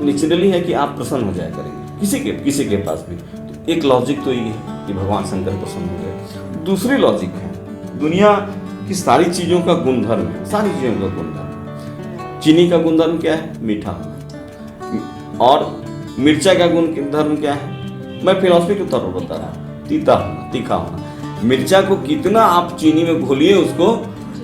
नेचुरली है कि आप प्रसन्न हो जाया करेंगे किसी के पास भी। तो एक लॉजिक तो ये है कि भगवान शंकर प्रसन्न हो गए। दूसरी लॉजिक है, दुनिया की सारी चीज़ों का गुणधर्म है, सारी चीज़ों का गुणधर्म। चीनी का गुणधर्म क्या है? मीठा होना। और मिर्चा का गुणधर्म क्या है? मैं फिलॉसफी के तौर पर बता रहा हूँ, तीता होना, तीखा होना। मिर्चा को कितना आप चीनी में घोलिए, उसको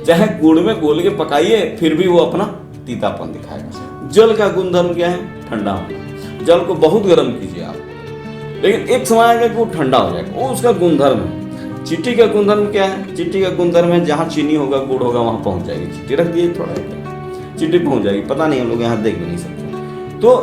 चाहे गुड़ में घोल के पकाइए, फिर भी वो अपना तीतापन दिखाएगा। जल का गुणधर्म क्या है? ठंडा होना। जल को बहुत गर्म कीजिए आप, लेकिन एक समय आएगा कि वो ठंडा हो जाएगा, वो उसका गुणधर्म है। चींटी का गुणधर्म क्या है? चींटी का गुणधर्म है जहाँ चीनी होगा, गुड़ होगा, वहाँ पहुँच जाएगी। चींटी रख दिए थोड़ा, चींटी पहुँच जाएगी, पता नहीं हम लोग यहाँ देख भी नहीं सकते। तो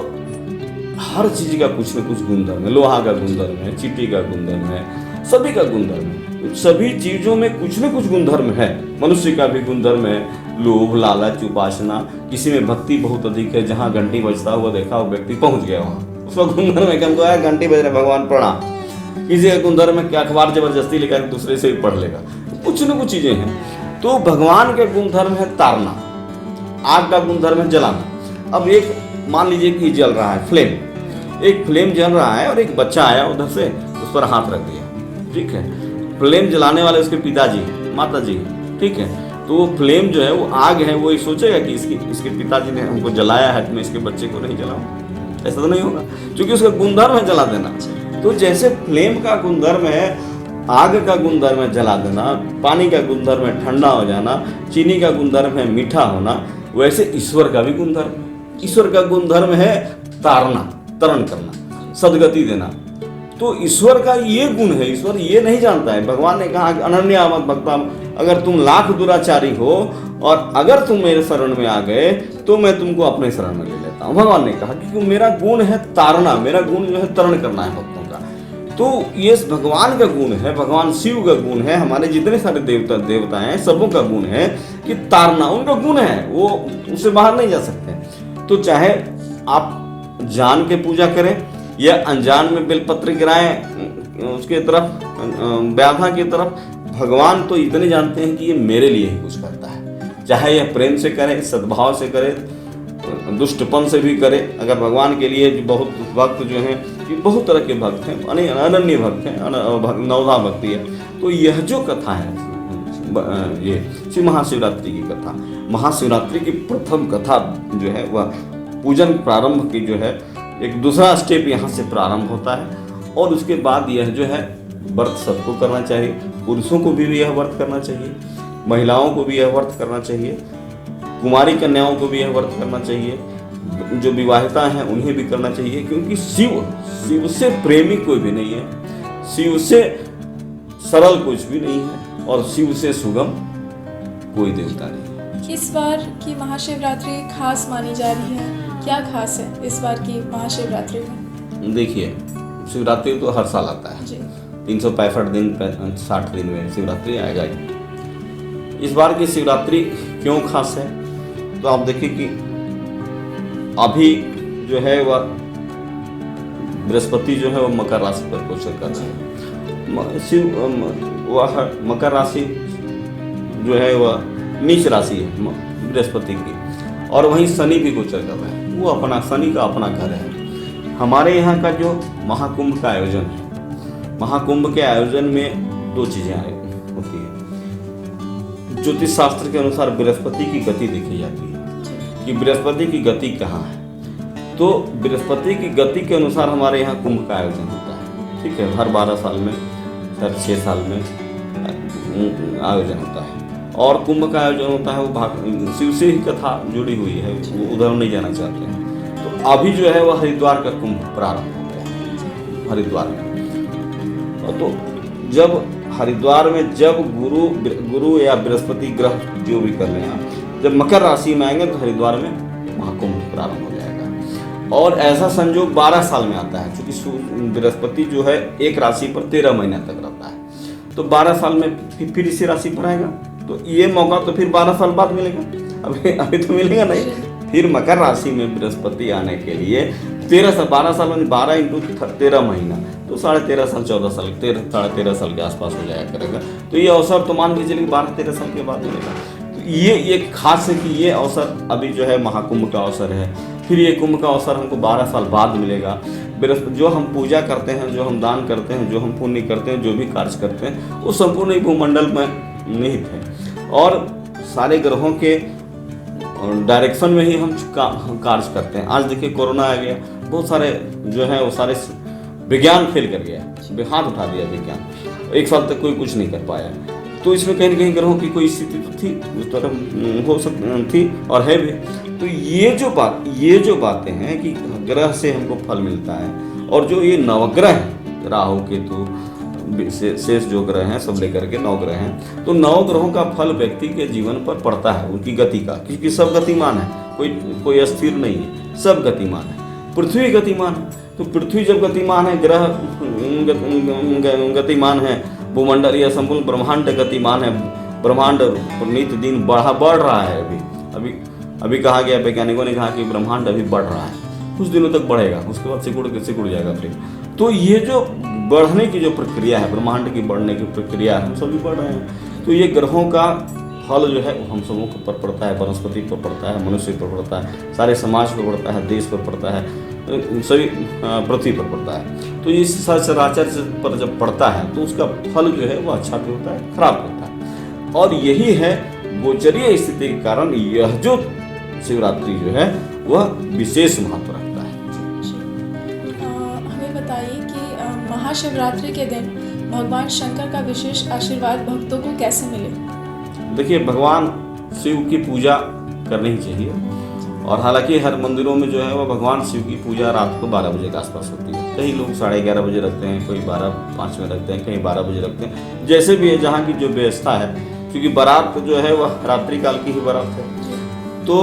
हर चीज़ का कुछ न कुछ गुणधर्म है। लोहा का गुणधर्म है, चींटी का गुणधर्म है, सभी का गुणधर्म है। सभी चीज़ों में कुछ न कुछ गुणधर्म है। मनुष्य का भी गुणधर्म है, लोभ, लालच, उपासना। किसी में भक्ति बहुत अधिक है, जहाँ घंटी बजता हुआ देखा वो व्यक्ति पहुँच गया वहाँ, उसका गुणधर्म है कि हमको आया घंटी बज रहा, भगवान प्रणाम। किसी का गुणधर्म है कि अखबार जबरदस्ती लेकर दूसरे से भी पढ़ लेगा। कुछ न कुछ चीजें हैं। तो भगवान के गुणधर्म है तारना, आग का गुणधर्म है जलाना। अब एक मान लीजिए कि जल रहा है फ्लेम, एक फ्लेम जल रहा है और एक बच्चा आया उधर से उस पर हाथ रख दिया, ठीक है। फ्लेम जलाने वाले उसके पिताजी, माता जी, ठीक है। तो वो फ्लेम जो है, वो आग है, वो ये सोचेगा कि इसके पिताजी ने हमको जलाया है तो मैं इसके बच्चे को नहीं जलाऊं, ऐसा तो नहीं होगा, क्योंकि उसका गुणधर्म है जला देना। तो जैसे फ्लेम का गुणधर्म है, आग का गुणधर्म है जला देना, पानी का गुणधर्म है ठंडा हो जाना, चीनी का गुणधर्म है मीठा होना, वैसे ईश्वर का भी गुणधर्म है। ईश्वर का गुणधर्म है तारना, तरण करना, सदगति देना। तो ईश्वर का ये गुण है, ईश्वर ये नहीं जानता है। भगवान ने कहा कि अनन्या मत भक्ता, अगर तुम लाख दुराचारी हो और अगर तुम मेरे शरण में आ गए तो मैं तुमको अपने शरण में ले लेता हूँ। भगवान ने कहा कि मेरा गुण है तारना, मेरा गुण जो है तरण करना है भक्तों का। तो ये भगवान का गुण है, भगवान शिव का गुण है, हमारे जितने सारे देवता हैं सबों का गुण है कि तारना उनका गुण है, वो उससे बाहर नहीं जा सकते। तो चाहे आप जान के पूजा करें या अनजान में बेलपत्र गिराएं उसके तरफ, व्याधा की तरफ, भगवान तो इतने जानते हैं कि ये मेरे लिए ही कुछ करता है। चाहे यह प्रेम से करे, सद्भाव से करे, दुष्टपन से भी करे। अगर भगवान के लिए जो बहुत भक्त जो हैं, कि बहुत तरह के भक्त हैं, अनन्य भक्त हैं, नवधा भक्ति है। तो यह जो कथा है, ये शिव महाशिवरात्रि की कथा, महाशिवरात्रि की प्रथम कथा जो है वह पूजन प्रारंभ की जो है एक दूसरा स्टेप यहाँ से प्रारंभ होता है। और उसके बाद यह जो है व्रत सबको करना चाहिए, पुरुषों को भी यह व्रत करना चाहिए, महिलाओं को भी यह व्रत करना चाहिए, कुमारी कन्याओं को भी यह व्रत करना चाहिए, जो विवाहिता हैं उन्हें भी करना चाहिए, क्योंकि शिव से प्रेमी कोई भी नहीं है, शिव से सरल कुछ भी नहीं है, और शिव से सुगम कोई देवता नहीं। इस बार की महाशिवरात्रि खास मानी जा रही है, क्या खास है इस बार की महाशिवरात्रि में? देखिए, शिवरात्रि तो हर साल आता है जी। 365 दिन 60 दिन में शिवरात्रि आएगा ही। इस बार की शिवरात्रि क्यों खास है, तो आप देखिए कि अभी जो है वह बृहस्पति जो है वह मकर राशि पर गोचर कर रहा है। वह मकर राशि जो है वह नीच राशि है बृहस्पति की, और वहीं शनि भी गोचर कर रहा है, वो अपना शनि का अपना घर है। हमारे यहाँ का जो महाकुंभ का आयोजन है, महाकुंभ के आयोजन में दो चीजें होती है। ज्योतिष शास्त्र के अनुसार बृहस्पति की गति देखी जाती है कि बृहस्पति की गति कहाँ है, तो बृहस्पति की गति के अनुसार हमारे यहाँ कुंभ का आयोजन होता है। ठीक है, हर 12 साल में, हर 6 साल में आयोजन होता है, और कुंभ का आयोजन होता है वो शिव से ही कथा जुड़ी हुई है, वो उधर नहीं जाना चाहते हैं। तो अभी जो है वह हरिद्वार का कुंभ प्रारंभ हो गया है, हरिद्वार में। तो जब हरिद्वार में जब गुरु या बृहस्पति ग्रह जो भी कर रहे हैं, जब मकर राशि में आएंगे तो हरिद्वार में महाकुंभ प्रारंभ हो जाएगा। और ऐसा संयोग 12 साल में आता है, क्योंकि बृहस्पति जो है एक राशि पर 13 महीने तक रहता है, तो 12 साल में फिर इसी राशि पर आएगा, तो ये मौका तो फिर 12 साल बाद मिलेगा, अभी तो मिलेगा नहीं। फिर मकर राशि में बृहस्पति आने के लिए 12 साल में 12 इंटू 13 महीना, तो 13.5 साल 14 साल 13.5 साल के आसपास हो जाया करेगा। तो ये अवसर तो मान के चलिए 12-13 साल के बाद मिलेगा। तो ये खास है कि ये अवसर अभी जो है महाकुंभ का अवसर है, फिर ये कुंभ का अवसर हमको 12 साल बाद मिलेगा। जो हम पूजा करते हैं, जो हम दान करते हैं, जो हम पुण्य करते हैं, जो भी कार्य करते हैं, वो संपूर्ण एक भूमंडल में निहित है, और सारे ग्रहों के डायरेक्शन में ही हम कार्य करते हैं। आज देखिए कोरोना आ गया, बहुत सारे जो है वो सारे विज्ञान फेल कर गया, हाथ उठा दिया विज्ञान, 1 साल तक कोई कुछ नहीं कर पाया। तो इसमें कहीं न कहीं ग्रहों की कोई स्थिति तो थी, उस तरह हो सकती थी और है भी। तो ये जो बातें हैं कि ग्रह से हमको फल मिलता है, और जो ये नवग्रह हैं, राहु केतु शेष जो ग्रह हैं सब लेकर के 9 ग्रह हैं, तो 9 ग्रहों का फल व्यक्ति के जीवन पर पड़ता है, उनकी गति का, क्योंकि सब गतिमान है, कोई अस्थिर नहीं है, सब गतिमान है। पृथ्वी गतिमान है, तो पृथ्वी जब गतिमान है, ग्रह गतिमान है, भूमंडल या संपूर्ण ब्रह्मांड गतिमान है, ब्रह्मांड नित दिन बढ़ रहा है। अभी कहा गया, वैज्ञानिकों ने कहा कि ब्रह्मांड अभी बढ़ रहा है, कुछ दिनों तक बढ़ेगा, उसके बाद सिकुड़ जाएगा फिर। तो ये जो बढ़ने की जो प्रक्रिया है, ब्रह्मांड की बढ़ने की प्रक्रिया है, हम सभी बढ़ रहे हैं। तो ये ग्रहों का फल जो है हम सबों के पर पड़ता है, वनस्पति पर पड़ता है, मनुष्य पर पड़ता है, सारे समाज पर पड़ता है, देश पर पड़ता है, सभी पृथ्वी पर पड़ता है। तो इस सचराचर पर जब पड़ता है तो उसका फल जो है वो अच्छा भी होता है, खराब होता है। और यही है गोचरीय स्थिति के कारण यह जो शिवरात्रि जो है वह विशेष महत्व रखता है। हमें बताइए कि महाशिवरात्रि के दिन भगवान शंकर का विशेष आशीर्वाद भक्तों को कैसे मिले? देखिए, भगवान शिव की पूजा करनी ही चाहिए, और हालांकि हर मंदिरों में जो है वह भगवान शिव की पूजा रात को 12 बजे के आसपास होती है। कई लोग 11:30 बजे रखते हैं, कोई 12:05 में रखते हैं, कहीं 12 बजे रखते हैं, जैसे भी है जहाँ की जो व्यवस्था है, क्योंकि बारात जो है वह रात्रि काल की ही बारात है। तो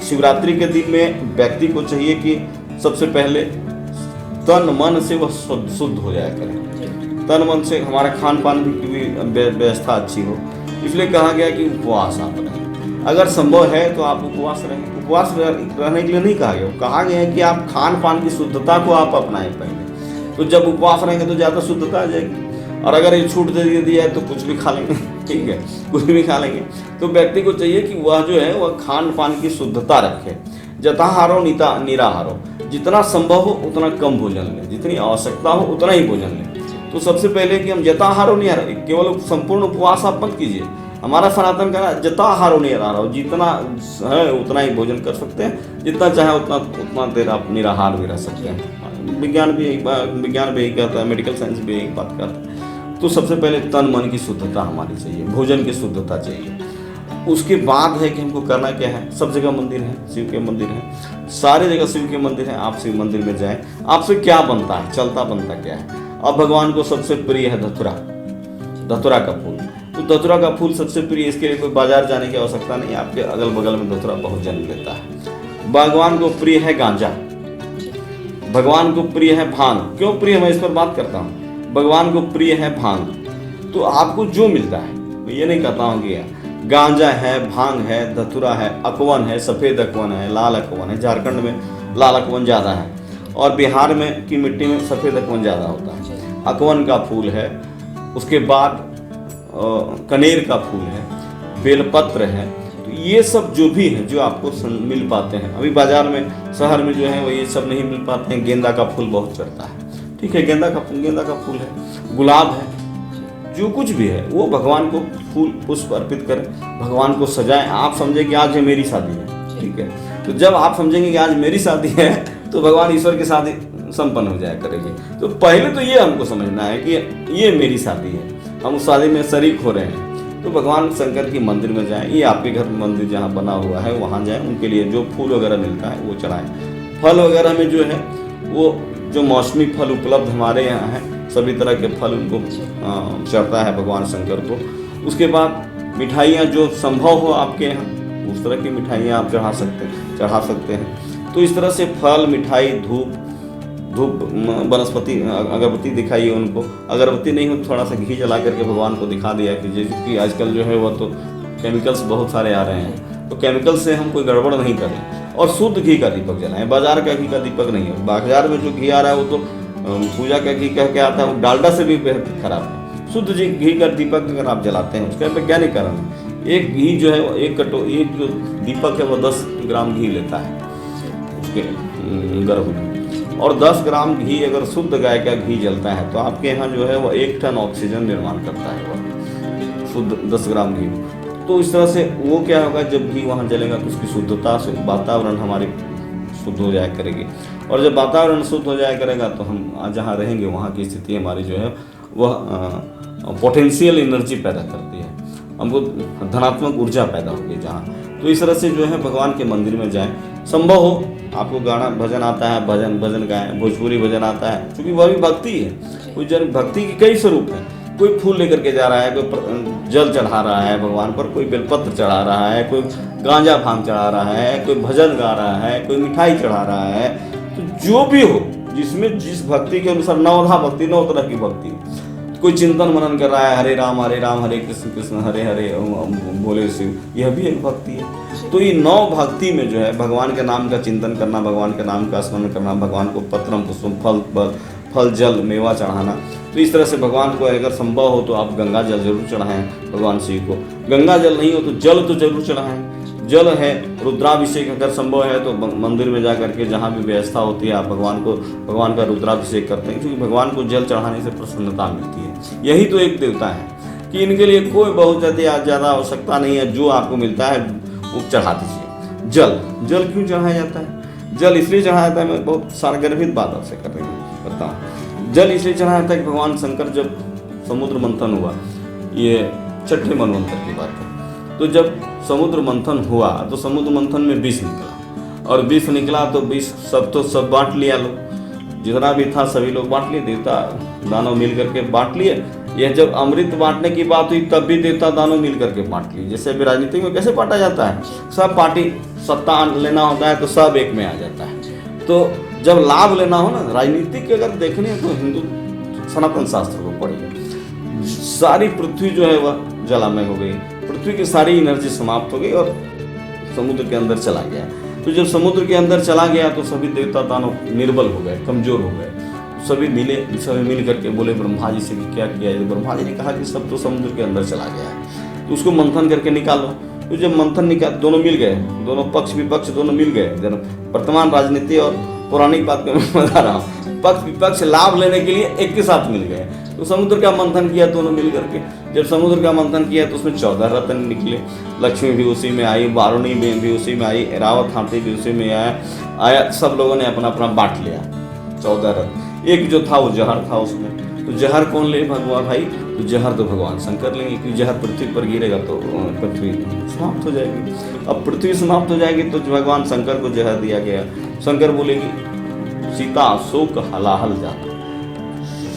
शिवरात्रि के दिन में व्यक्ति को चाहिए कि सबसे पहले तन मन से वह शुद्ध हो जाया करें, तन मन से हमारा खान पान की भी व्यवस्था अच्छी हो। इसलिए कहा गया कि उपवास आप रहें, अगर संभव है तो आप उपवास रहें। उपवास रहने के लिए नहीं कहा गया, कहा गया है कि आप खान पान की शुद्धता को आप अपनाएं पहले। तो जब उपवास रहेंगे तो ज़्यादा शुद्धता आ जाएगी, और अगर ये छूट दे दिया है तो कुछ भी खा लेंगे, ठीक है, कुछ भी खा लेंगे। तो व्यक्ति को चाहिए कि वह जो है वह खान पान की शुद्धता रखे। जताहारो निराहारो, जितना संभव हो उतना कम भोजन लें, जितनी आवश्यकता हो उतना ही भोजन लें। तो सबसे पहले कि हम जताहारो निराहारो, केवल संपूर्ण उपवास आप मत कीजिए, हमारा सनातन का जितना आहार नहीं रहा हो, जितना है उतना ही भोजन कर सकते हैं, जितना चाहे उतना देर आप निराहार भी रह सकते हैं। विज्ञान भी यही कहता है, मेडिकल साइंस भी यही बात करता है। तो सबसे पहले तन मन की शुद्धता हमारी चाहिए, भोजन की शुद्धता चाहिए। उसके बाद है कि हमको करना क्या है, सब जगह मंदिर है, शिव के मंदिर है, सारे जगह शिव के मंदिर है। आप शिव मंदिर में जाएं, आपसे क्या बनता है, चलता बनता क्या है। अब भगवान को सबसे प्रिय है धतूरा का फूल। तो धतूरा का फूल सबसे प्रिय, इसके लिए कोई बाजार जाने की आवश्यकता नहीं, आपके अगल बगल में धतूरा बहुत जन्म लेता है। भगवान को प्रिय है गांजा, भगवान को प्रिय है भांग। क्यों प्रिय, मैं इस पर बात करता हूँ। भगवान को प्रिय है भांग। तो आपको जो मिलता है, मैं ये नहीं कहता हूँ कि गांजा है, भांग है, धतूरा है, अकवन है, सफ़ेद अकवन है, लाल अकवन है। झारखंड में लाल अकवन ज़्यादा है और बिहार में की मिट्टी में सफ़ेद अकवन ज़्यादा होता है। अकवन का फूल है, उसके बाद कनेर का फूल है, बेलपत्र है। तो ये सब जो भी है, जो आपको मिल पाते हैं, अभी बाजार में शहर में जो है वो ये सब नहीं मिल पाते हैं। गेंदा का फूल बहुत चढ़ता है, ठीक है, गेंदा का फूल है, गुलाब है, जो कुछ भी है वो भगवान को फूल पुष्प अर्पित करें, भगवान को सजाएं। आप समझे कि आज है मेरी शादी है, ठीक है, तो जब आप समझेंगे कि आज मेरी शादी है तो भगवान ईश्वर की शादी संपन्न हो जाया करेगी। तो पहले तो ये हमको समझना है कि ये मेरी शादी है, हम उस शादी में शरीक हो रहे हैं। तो भगवान शंकर की मंदिर में जाएं, ये आपके घर मंदिर जहाँ बना हुआ है वहाँ जाएं, उनके लिए जो फूल वगैरह मिलता है वो चढ़ाएं। फल वगैरह में जो है वो जो मौसमी फल उपलब्ध हमारे यहाँ है, सभी तरह के फल उनको चढ़ता है भगवान शंकर को। उसके बाद मिठाइयाँ जो संभव हो आपके यहाँ, उस तरह की मिठाइयाँ आप चढ़ा सकते हैं। तो इस तरह से फल, मिठाई, धूप, वनस्पति, अगरबत्ती दिखाइए उनको। अगरबत्ती नहीं हो तो थोड़ा सा घी जला करके भगवान को दिखा दिया कि जैसे कि आजकल जो है वह तो केमिकल्स बहुत सारे आ रहे हैं, तो केमिकल से हम कोई गड़बड़ नहीं करें। और शुद्ध घी का दीपक जलाएं, बाजार का घी का दीपक नहीं है। बाजार में जो घी आ रहा है वो तो पूजा का घी कह के आता है, वो डालडा से भी बेहद खराब है। शुद्ध घी का दीपक अगर आप जलाते हैं, उसका वैज्ञानिक कारण है। एक घी जो है एक जो दीपक है वो 10 ग्राम घी लेता है उसके गर्भ में, और 10 ग्राम घी अगर शुद्ध गाय का घी जलता है तो आपके यहाँ जो है वो 1 टन ऑक्सीजन निर्माण करता है वह शुद्ध 10 ग्राम घी। तो इस तरह से वो क्या होगा, जब घी वहाँ जलेगा तो उसकी शुद्धता से वातावरण हमारी शुद्ध हो जाया करेगी, और जब वातावरण शुद्ध हो जाया करेगा तो हम जहाँ रहेंगे वहाँ की स्थिति हमारी जो है वह पोटेंशियल एनर्जी पैदा करती है, हमको धनात्मक ऊर्जा पैदा होगी जहाँ। तो इस तरह से जो है भगवान के मंदिर में जाएं, संभव हो आपको गाना भजन आता है, भजन गाएं, भोजपुरी भजन आता है, क्योंकि वह भी भक्ति है। कोई जन भक्ति के कई स्वरूप हैं, कोई फूल लेकर के जा रहा है, कोई जल चढ़ा रहा है भगवान पर, कोई बेलपत्र चढ़ा रहा है, कोई गांजा भांग चढ़ा रहा है, कोई भजन गा रहा है, कोई मिठाई चढ़ा रहा है। तो जो भी हो, जिसमें जिस भक्ति के अनुसार, नवधा भक्ति, 9 तरह की भक्ति, कोई चिंतन मनन कर रहा है, हरे राम हरे कृष्ण कृष्ण हरे हरे बोले शिव, यह भी एक भक्ति है। तो ये 9 भक्ति में जो है भगवान के नाम का चिंतन करना, भगवान के नाम का स्मरण करना, भगवान को पत्रम पुष्पम फल जल मेवा चढ़ाना। तो इस तरह से भगवान को अगर संभव हो तो आप गंगा जल जरूर चढ़ाएं भगवान शिव को। गंगा जल नहीं हो तो जल तो जरूर चढ़ाएं। जल है, रुद्राभिषेक अगर संभव है तो मंदिर में जा करके जहाँ भी व्यवस्था होती है आप भगवान का रुद्राभिषेक करते हैं, क्योंकि भगवान को जल चढ़ाने से प्रसन्नता मिलती है। यही तो एक देवता है कि इनके लिए कोई बहुत ज़्यादा आवश्यकता नहीं है, जो आपको मिलता है वो चढ़ा दीजिए। जल क्यों चढ़ाया जाता है? जल इसलिए चढ़ाया जाता है, मैं बहुत सारगर्भित बात आपसे करता हूँ। जल इसलिए चढ़ाया जाता है कि भगवान शंकर जब समुद्र मंथन हुआ, ये 6ठे मनवंतर की बात है, तो जब समुद्र मंथन हुआ तो समुद्र मंथन में विष निकला, और विष निकला तो विष सब बांट लिया, लोग जितना भी था सभी लोग बांट लिए, देवता दानव मिल करके बांट लिए। यह जब अमृत बांटने की बात हुई तब भी देवता दानव मिल करके बांट लिए। जैसे अभी राजनीति में कैसे बांटा जाता है, सब पार्टी सत्ता लेना होता है तो सब एक में आ जाता है। तो जब लाभ लेना हो ना, राजनीतिक अगर देखने हैं तो हिंदू सनातन शास्त्र को पढ़िए। सारी पृथ्वी जो है वह जलामय हो गई, पृथ्वी की सारी एनर्जी समाप्त हो गई और समुद्र के अंदर चला गया। तो जब समुद्र के अंदर चला गया तो सभी देवता दानव निर्बल हो गए, कमजोर हो गए। सभी मिल करके बोले ब्रह्मा जी से कि क्या किया है। ब्रह्मा जी ने कहा कि सब तो समुद्र के अंदर चला गया है, तो उसको मंथन करके निकालो। तो जब मंथन निकाल, दोनों मिल गए, दोनों पक्ष विपक्ष दोनों मिल गए। वर्तमान राजनीति और पौराणिक बात को मैं बता रहा हूँ, पक्ष विपक्ष लाभ लेने के लिए एक के साथ मिल गए। तो समुद्र का मंथन किया दोनों मिल करके। जब समुद्र का मंथन किया तो उसमें 14 रत्न निकले। लक्ष्मी भी उसी में आई, वारुणी भी उसी में आई, रावत हाथी भी उसी में आया। सब लोगों ने अपना अपना बांट लिया 14 रत्न। एक जो था वो जहर था उसमें। तो जहर कौन ले भगवान भाई? तो जहर तो भगवान शंकर लेंगे, क्योंकि जहर पृथ्वी पर गिरेगा तो पृथ्वी समाप्त हो जाएगी। अब पृथ्वी समाप्त हो जाएगी तो भगवान शंकर को जहर दिया गया। शंकर बोलेगी सीता शोक हलाहल जाता।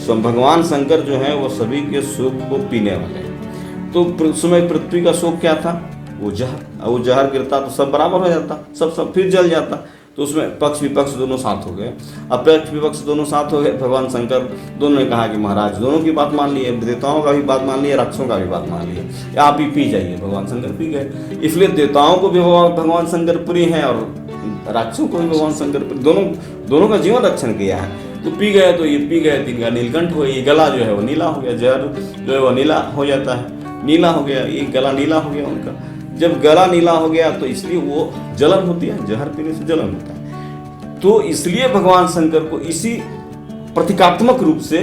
भगवान शंकर जो है वो सभी के शोक को पीने वाले हैं। तो उस समय पृथ्वी का शोक क्या था? वो जहर गिरता तो सब बराबर हो जाता, सब फिर जल जाता। तो उसमें पक्ष विपक्ष दोनों साथ हो गए। अब पक्ष विपक्ष दोनों साथ हो गए। भगवान शंकर दोनों ने कहा कि महाराज दोनों की बात मान लिए, देवताओं का भी बात मान लिया, राक्षसों का भी बात मान लिया, आप ही पी जाइए। भगवान शंकर पी गए। इसलिए देवताओं को भी भगवान शंकर प्रिय हैं और राक्षसों को भी भगवान शंकर दोनों का जीवन रक्षण किया है। तो पी गए, तो ये पी गए, तिनका नीलकंठ हो, ये गला जो है वो नीला हो गया। जहर जो है वो नीला हो जाता है, नीला हो गया, ये गला नीला हो गया उनका। जब गला नीला हो गया तो इसलिए वो जलन होती है, जहर पीने से जलन होता है। तो इसलिए भगवान शंकर को इसी प्रतीकात्मक रूप से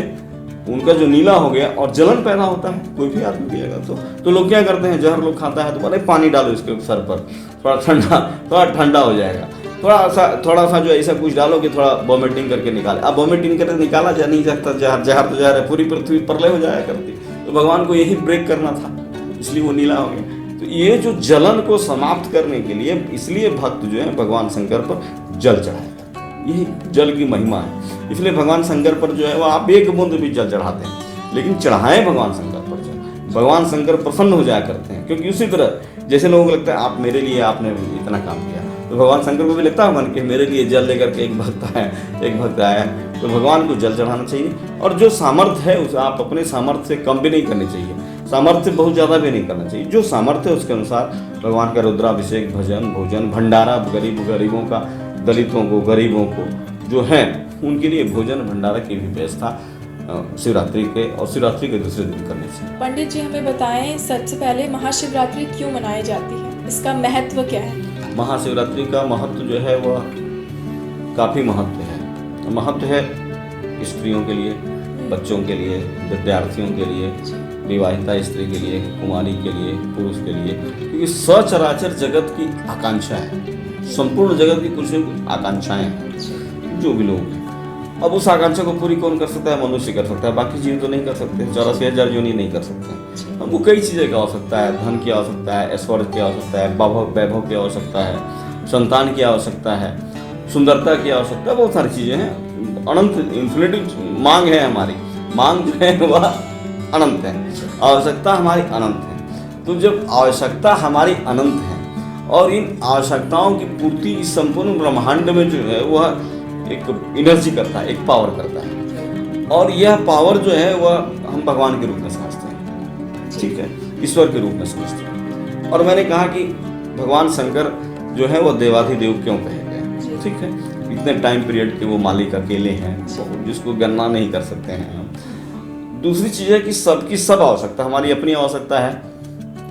उनका जो नीला हो गया और जलन पैदा होता है। कोई भी आदमी पिएगा तो लोग क्या करते हैं, जहर लोग खाता है तो बोले पानी डालो इसके सर पर, थोड़ा ठंडा हो जाएगा। थोड़ा सा जो ऐसा कुछ डालो कि थोड़ा वॉमिटिंग करके निकाले। अब वॉमिटिंग करके निकाला जा नहीं सकता, जहर तो जहर है, पूरी पृथ्वी प्रलय हो जाया करती। तो भगवान को यही ब्रेक करना था, इसलिए वो नीला हो गया। तो ये जो जलन को समाप्त करने के लिए इसलिए भक्त जो है भगवान शंकर पर जल चढ़ाया। यही जल की महिमा है। इसलिए भगवान शंकर पर जो है वो आप एक बूंद भी जल चढ़ाते हैं, लेकिन चढ़ाएं भगवान शंकर पर जल। भगवान शंकर प्रसन्न हो जाया करते हैं। क्योंकि उसी तरह जैसे लोगों को लगता है आप मेरे लिए आपने इतना काम किया, तो भगवान शंकर को भी लगता है मन के मेरे लिए जल लेकर के एक भक्त आया, तो भगवान को जल चढ़ाना चाहिए। और जो सामर्थ्य है उसे आप अपने सामर्थ्य से कम भी नहीं करनी चाहिए, सामर्थ्य बहुत ज़्यादा भी नहीं करना चाहिए। जो सामर्थ्य है उसके अनुसार भगवान का रुद्राभिषेक, भजन, भोजन, भंडारा, गरीबों का, दलितों को, गरीबों को जो है उनके लिए भोजन भंडारा की भी व्यवस्था शिवरात्रि के और शिवरात्रि के दूसरे दिन करनी चाहिए। पंडित जी हमें बताएं, सबसे पहले महाशिवरात्रि क्यों मनाई जाती है, इसका महत्व क्या है? महाशिवरात्रि का महत्व जो है वह काफ़ी महत्व है। महत्व है स्त्रियों के लिए, बच्चों के लिए, विद्यार्थियों के लिए, विवाहिता स्त्री के लिए, कुमारी के लिए, पुरुष के लिए। क्योंकि सचराचर जगत की आकांक्षा है, संपूर्ण जगत की कुछ न कुछ आकांक्षाएं हैं जो भी लोग हैं। अब उस आकांक्षा को पूरी कौन कर सकता है? मनुष्य कर सकता है, बाकी जीव तो नहीं कर सकते। 84,000 योनि नहीं कर सकते। हमको कई चीज़ें की आवश्यकता है, धन की आवश्यकता है, ऐश्वर्य की आवश्यकता है, वैभव की आवश्यकता है, संतान की आवश्यकता है, सुंदरता की आवश्यकता है, बहुत सारी चीज़ें हैं। अनंत इन्फिनिटी मांग है हमारी, मांग जो है वह अनंत है, आवश्यकता हमारी अनंत है। तो जब आवश्यकता हमारी अनंत है और इन आवश्यकताओं की पूर्ति इस संपूर्ण ब्रह्मांड में जो है वह एक एनर्जी करता है, एक पावर करता है। और यह पावर जो है वह हम भगवान के रूप में समझते हैं, ठीक है, ईश्वर के रूप में समझते हैं। और मैंने कहा कि भगवान शंकर जो है वह देवाधिदेव क्यों कहे गए, ठीक है। इतने टाइम पीरियड के वो मालिक अकेले हैं, जिसको गणना नहीं कर सकते हैं हम। दूसरी चीज़ है कि सबकी सब आवश्यकता, हमारी अपनी आवश्यकता है,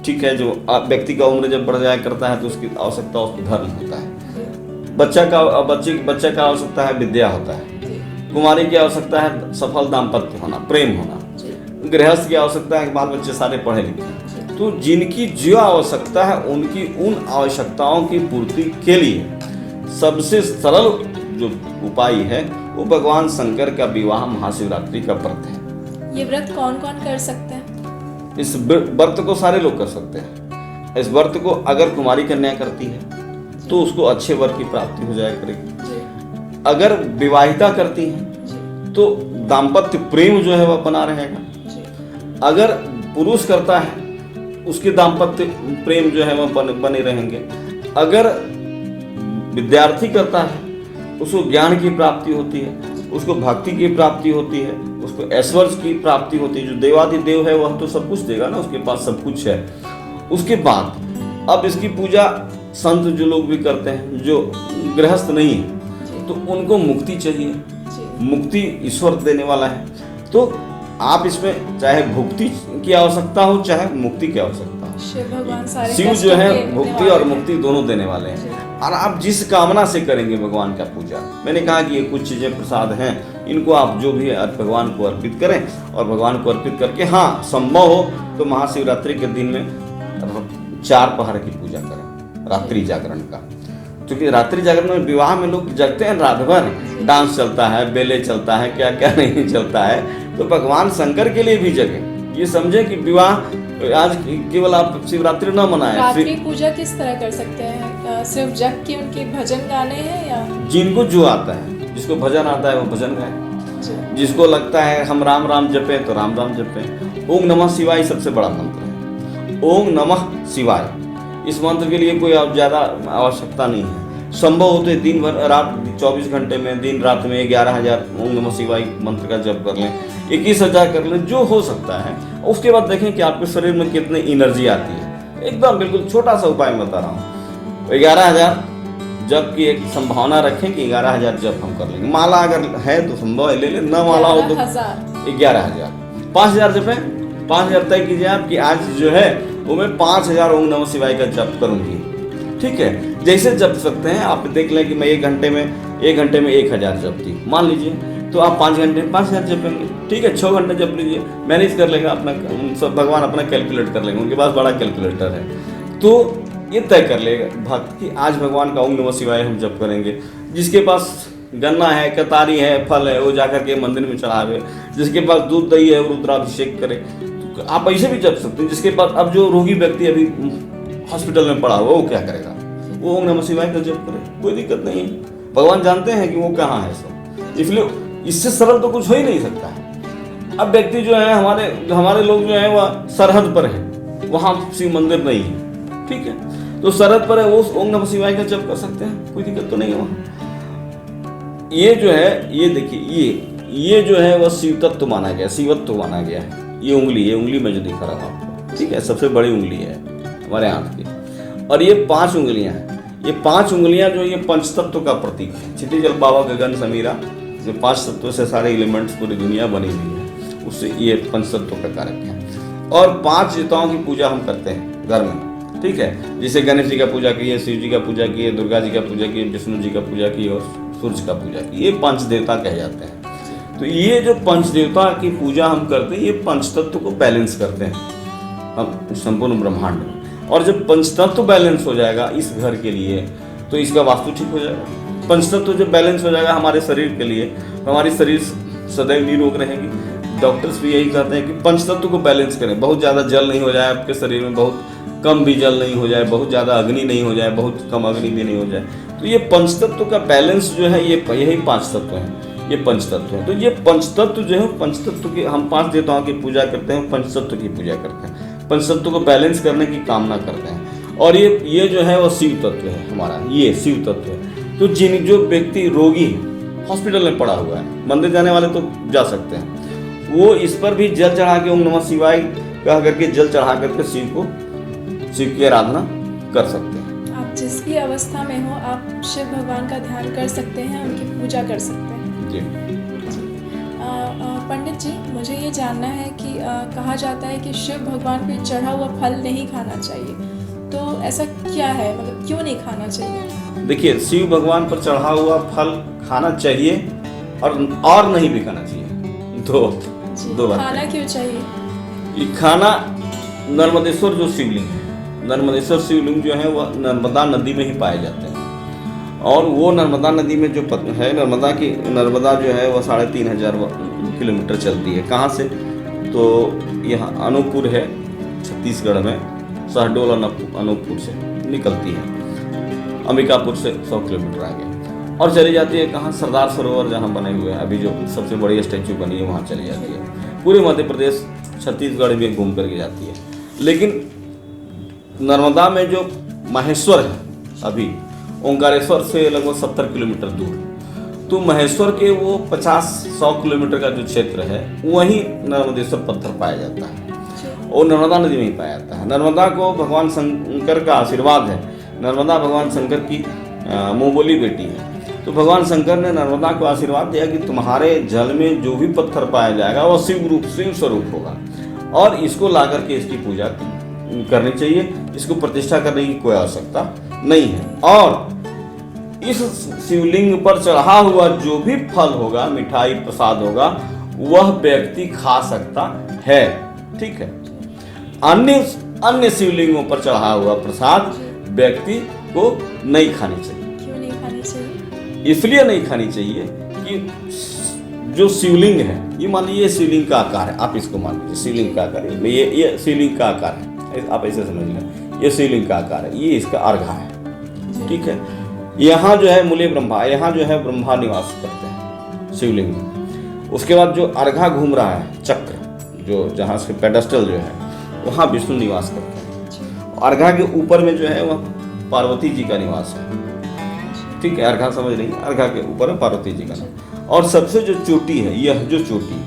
ठीक है। जो व्यक्ति का उम्र जब बढ़ जाया करता है तो उसकी आवश्यकता उसको धर्म होता है। बच्चे का आवश्यकता है विद्या होता है। कुमारी की आवश्यकता है सफल दाम्पत्य होना, प्रेम होना। गृहस्थ की आवश्यकता है कि बाल बच्चे सारे पढ़े लिखे। तो जिनकी जो आवश्यकता है उनकी उन आवश्यकताओं की पूर्ति के लिए सबसे सरल जो उपाय है वो भगवान शंकर का विवाह महाशिवरात्रि का व्रत है। ये व्रत कौन कौन कर सकते हैं? इस व्रत को सारे लोग कर सकते हैं। इस व्रत को अगर कुमारी कन्या करती है तो उसको अच्छे वर की प्राप्ति हो जाया करेगी। अगर विवाहिता करती है तो दाम्पत्य प्रेम जो है वह बना रहेगा। अगर पुरुष करता है उसके दाम्पत्य प्रेम जो है वह बने रहेंगे। अगर विद्यार्थी करता है उसको ज्ञान की प्राप्ति होती है, उसको भक्ति की प्राप्ति होती है, उसको ऐश्वर्य की प्राप्ति होती है। जो देवाधिदेव है वह तो सब कुछ देगा ना, उसके पास सब कुछ है। उसके बाद अब इसकी पूजा संत जो लोग भी करते हैं, जो गृहस्थ नहीं है, तो उनको मुक्ति चाहिए। मुक्ति ईश्वर देने वाला है। तो आप इसमें चाहे भुक्ति की आवश्यकता हो चाहे मुक्ति की आवश्यकता हो, शिव भगवान सारे शिव कष्टों जो है के भुक्ति निवारक और हैं। मुक्ति दोनों देने वाले हैं। और आप जिस कामना से करेंगे भगवान का पूजा, मैंने कहा कि ये कुछ चीज़ें प्रसाद हैं, इनको आप जो भी है भगवान को अर्पित करें, और भगवान को अर्पित करके हाँ संभव हो तो महाशिवरात्रि के दिन में 4 पहर की पूजा करें, रात्रि जागरण का। क्योंकि रात्रि जागरण में विवाह में लोग जगते हैं रात भर, डांस चलता है, बेले चलता है, क्या क्या नहीं चलता है। तो भगवान शंकर के लिए भी जगे, ये समझे कि विवाह आज केवल आप शिवरात्रि न मनाएं। रात्रि पूजा किस तरह कर सकते हैं? सिर्फ जग के उनके भजन गाने हैं या जिनको जो आता है, जिसको भजन आता है वो भजन गाए, जी। जिसको लगता है हम राम राम जपे तो राम राम जपे। ओम नमः शिवाय सबसे बड़ा मंत्र है, ओम नमः शिवाय। इस मंत्र के लिए कोई ज़्यादा आवश्यकता नहीं है। संभव हो तो दिन भर रात 24 घंटे में दिन रात में 11,000 ओम नमः शिवाय मंत्र का जप कर लें, 21,000 कर लें, जो हो सकता है। उसके बाद देखें कि आपके शरीर में कितनी एनर्जी आती है। एकदम बिल्कुल छोटा सा उपाय बता रहा हूँ। 11,000 जप की एक संभावना रखें कि 11,000 जप हम कर लेंगे। माला अगर है तो संभव है ले लें, न माला हो तो 11,000। 5,000 जपें, 5,000 तय कीजिए आप कि आज जो है वो मैं 5,000 ओम नमः शिवाय का जप करूंगी। ठीक है, जैसे जप सकते हैं आप देख लें कि मैं 1 घंटे में 1,000 जपती, मान लीजिए, तो आप 5 घंटे में 5,000 जपेंगे। ठीक है, 6 घंटे जप लीजिए, मैनेज कर लेगा अपना, सब भगवान अपना कैलकुलेट कर लेंगे, उनके पास बड़ा कैलकुलेटर है। तो ये तय कर लेगा भक्त कि आज भगवान का ओम नमः शिवाय हम जप करेंगे। जिसके पास गन्ना है, कतारी है, फल है, वो जाकर के मंदिर में चढ़ावे। जिसके पास दूध दही है वो रुद्राभिषेक करे। तो आप ऐसे भी जप सकते हैं। जिसके पास, अब जो रोगी व्यक्ति अभी हॉस्पिटल में पड़ा हुआ वो क्या करेगा? वो ओम नमः शिवाय का जप करे, कोई दिक्कत नहीं है। भगवान जानते हैं कि वो कहाँ है सब, इसलिए इससे सरल तो कुछ हो ही नहीं सकता है। अब व्यक्ति जो है हमारे लोग जो है वह सरहद पर है, वहाँ शिव मंदिर नहीं है। ठीक है, तो सरहद पर है, वो ओम नमः शिवाय का जप कर सकते हैं, कोई दिक्कत तो नहीं है वहाँ। ये जो है, ये देखिए, ये जो है वह शिव तत्व माना गया, शिवत्व माना गया है। ये उंगली में जो दिखा रहा हूँ आपको, ठीक है, सबसे बड़ी उंगली है हमारे हाथ की। और ये 5 उंगलियां हैं। ये 5 उंगलियां जो ये पंचतत्व का प्रतीक है। क्षितिजल बाबा गगन समीरा, जो 5 तत्वों से सारे एलिमेंट्स पूरी दुनिया बनी हुई है, उससे ये पंचतत्व का कारक है। और 5 देवताओं की पूजा हम करते हैं घर में। ठीक है, जैसे गणेश जी का पूजा की, शिव जी का पूजा की, दुर्गा जी का पूजा की, विष्णु जी का पूजा की और सूर्य का पूजा की। ये 5 देवता कहे जाते हैं। तो ये जो 5 देवता की पूजा हम करते हैं, ये पंचतत्व को बैलेंस करते हैं हम संपूर्ण ब्रह्मांड में। और जब पंचतत्व बैलेंस हो जाएगा इस घर के लिए, तो इसका वास्तु ठीक हो जाएगा। पंचतत्व जब बैलेंस हो जाएगा हमारे शरीर के लिए, तो हमारी शरीर सदैव निरोग रहेगी। डॉक्टर्स भी यही कहते हैं कि पंचतत्व को बैलेंस करें। बहुत ज़्यादा जल नहीं हो जाए आपके शरीर में, बहुत कम भी जल नहीं हो जाए, बहुत ज़्यादा अग्नि नहीं हो जाए, बहुत कम अग्नि भी नहीं हो जाए। तो ये पंचतत्व का बैलेंस जो है, ये यही 5 तत्व हैं, ये पंचतत्व है। तो ये पंचतत्व जो है, पंचतत्व की हम 5 देवताओं की पूजा करते हैं, पंचतत्व की पूजा करते हैं, पंचतत्व को बैलेंस करने की कामना करते हैं। और ये जो है वो शिव तत्व है हमारा, ये शिव तत्व है। तो जो व्यक्ति रोगी हॉस्पिटल में पड़ा हुआ है, मंदिर जाने वाले तो जा सकते हैं, वो इस पर भी जल चढ़ा के ओम नमः शिवाय कह करके जल चढ़ा करके शिव की आराधना कर सकते हैं। आप जिस भी अवस्था में हो, आप शिव भगवान का ध्यान कर सकते हैं, उनकी पूजा कर सकते हैं। जी पंडित जी, मुझे ये जानना है कि कहा जाता है कि शिव भगवान पे चढ़ा हुआ फल नहीं खाना चाहिए, तो ऐसा क्या है, मतलब क्यों नहीं खाना चाहिए? देखिए, शिव भगवान पर चढ़ा हुआ फल खाना चाहिए और नहीं भी खाना चाहिए। दो बात। खाना क्यों चाहिए? ये खाना, नर्मदेश्वर जो शिवलिंग है, नर्मदेश्वर शिवलिंग जो है वह नर्मदा नदी में ही पाए जाते हैं। और वो नर्मदा नदी में जो है, नर्मदा जो है वह 3,500 किलोमीटर चलती है। कहाँ से? तो यहाँ अनूपपुर है छत्तीसगढ़ में, शहडोल अनूपपुर से निकलती है, अंबिकापुर से 100 किलोमीटर आगे, और चली जाती है कहाँ? सरदार सरोवर जहाँ बने हुए हैं अभी, जो सबसे बड़ी स्टैचू बनी है, वहाँ चली जाती है। पूरे मध्य प्रदेश छत्तीसगढ़ में घूम करके जाती है। लेकिन नर्मदा में जो महेश्वर है, अभी ओंकारेश्वर से लगभग 70 किलोमीटर दूर, तो महेश्वर के वो 50-100 किलोमीटर का जो क्षेत्र है, वहीं नर्मदेश्वर पत्थर पाया जाता है और नर्मदा नदी में ही पाया जाता है। नर्मदा को भगवान शंकर का आशीर्वाद है। नर्मदा भगवान शंकर की मुँह बोली बेटी है। तो भगवान शंकर ने नर्मदा को आशीर्वाद दिया कि तुम्हारे जल में जो भी पत्थर पाया जाएगा वो शिव स्वरूप होगा, और इसको ला करके इसकी पूजा करनी चाहिए, इसको प्रतिष्ठा करने की कोई आवश्यकता नहीं है। और इस शिवलिंग पर चढ़ा हुआ जो भी फल होगा, मिठाई प्रसाद होगा, वह व्यक्ति खा सकता है। ठीक है। अन्य शिवलिंगों पर चढ़ा हुआ प्रसाद व्यक्ति को नहीं खानी चाहिए। क्यों नहीं खानी चाहिए? इसलिए नहीं खानी चाहिए कि जो शिवलिंग है, ये मान लीजिए शिवलिंग का आकार है, आप इसको मान लीजिए शिवलिंग का आकार है, ये शिवलिंग का आकार है, आप ऐसे समझ लें, ये शिवलिंग का आकार है, ये इसका अर्घा है। ठीक है। यहाँ जो है मूले ब्रह्मा, यहाँ जो है ब्रह्मा निवास करते हैं शिवलिंग में। उसके बाद जो अर्घा घूम रहा है चक्र, जो जहाँ से पेडस्टल जो है, वहाँ विष्णु निवास करते हैं। अर्घा के ऊपर में जो है वह पार्वती जी का निवास है। ठीक है। अर्घा समझ रही है, अर्घा के ऊपर है पार्वती जी का नाम। और सबसे जो चोटी है, यह जो चोटी,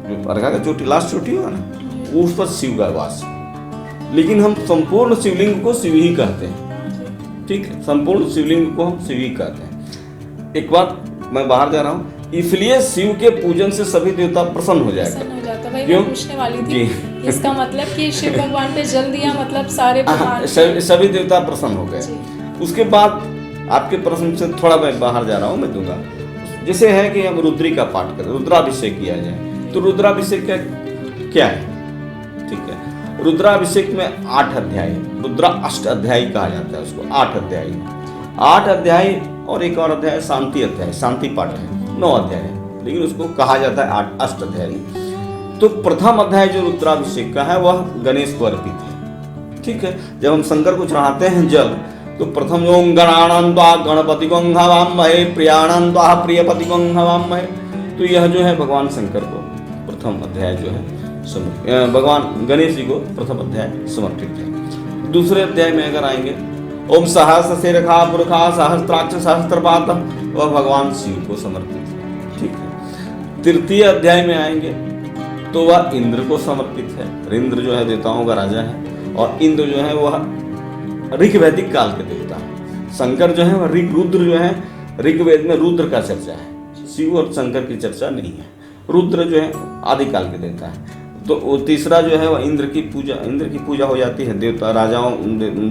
जो अर्घा का चोटी, लास्ट चोटी होगा ना, उस पर शिव का वास है। लेकिन हम संपूर्ण शिवलिंग को शिव ही कहते हैं। ठीक है। संपूर्ण शिवलिंग को हम शिव ही कहते हैं। एक बात, मैं बाहर जा रहा हूँ, इसलिए शिव के पूजन से सभी देवता प्रसन्न हो जाएगा। भाई मैं पूछने वाली थी, इसका मतलब कि शिव भगवान पे जल दिया मतलब सारे भगवान सभी देवता प्रसन्न हो गए। उसके बाद आपके प्रश्न से थोड़ा मैं बाहर जा रहा हूँ, मैं दूंगा। जैसे है कि हम रुद्री का पाठ करें, रुद्राभिषेक किया जाए, तो रुद्राभिषेक क्या है? ठीक है। रुद्राभिषेक में 8 अध्याय, रुद्रा अष्ट अध्याय कहा जाता है उसको, 8 अध्याय, 8 अध्याय और एक और अध्याय शांति अध्याय, शांति पाठ है, 9 अध्याय, लेकिन उसको कहा जाता है 8 अष्ट अध्याय। तो प्रथम अध्याय जो रुद्राभिषेक का है वह गणेश को अर्पित है। ठीक है। जब हम शंकर को चढ़ाते हैं जल, तो प्रथम ओम गणानां त्वा गणपतिं हवामहे प्रियाणां त्वा प्रियपतिं हवामहे, तो यह जो है भगवान शंकर को प्रथम अध्याय जो है भगवान गणेश जी को प्रथम अध्याय समर्पित है। दूसरे अध्याय में अगर आएंगे, ओम सहस्र शिरखा पुरखा सहस्त्राक्ष सहस्त्रपात, वह भगवान शिव को समर्पित है। ठीक है। तृतीय अध्याय में आएंगे तो वह इंद्र को समर्पित है। इंद्र जो है देवताओं का राजा है, और इंद्र जो है वह ऋग्वैदिक काल के देवता है। शंकर जो है वह रुद्र जो है, ऋग्वेद में रुद्र का चर्चा है, शिव और शंकर की चर्चा नहीं है। रुद्र जो है आदिकाल के देवता है। तो वो तीसरा जो है वह इंद्र की पूजा हो जाती है,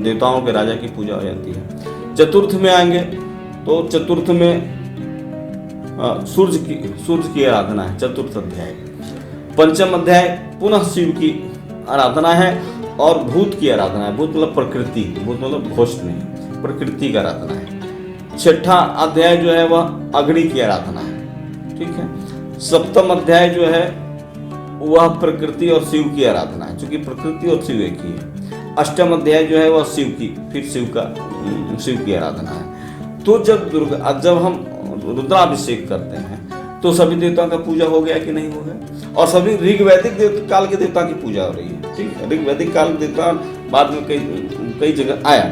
देवताओं के राजा की पूजा हो जाती है। चतुर्थ में आएंगे तो चतुर्थ में सूर्य की आराधना है, चतुर्थ अध्याय। पंचम अध्याय पुनः शिव की आराधना है और भूत की आराधना है। भूत मतलब प्रकृति, भूत मतलब घोष नहीं, प्रकृति की आराधना है। छठा अध्याय जो है वह अग्नि की आराधना है। ठीक है। सप्तम अध्याय जो है वह प्रकृति और शिव की आराधना है, क्योंकि प्रकृति और शिव एक ही है। अष्टम अध्याय जो है वह शिव की आराधना है। तो जब हम रुद्राभिषेक करते हैं तो सभी देवताओं का पूजा हो गया कि नहीं हो गया? और सभी ऋग्वैदिक काल के देवता की पूजा हो रही है। ठीक है। ऋग्वैदिक काल के देवता बाद में कई जगह आया,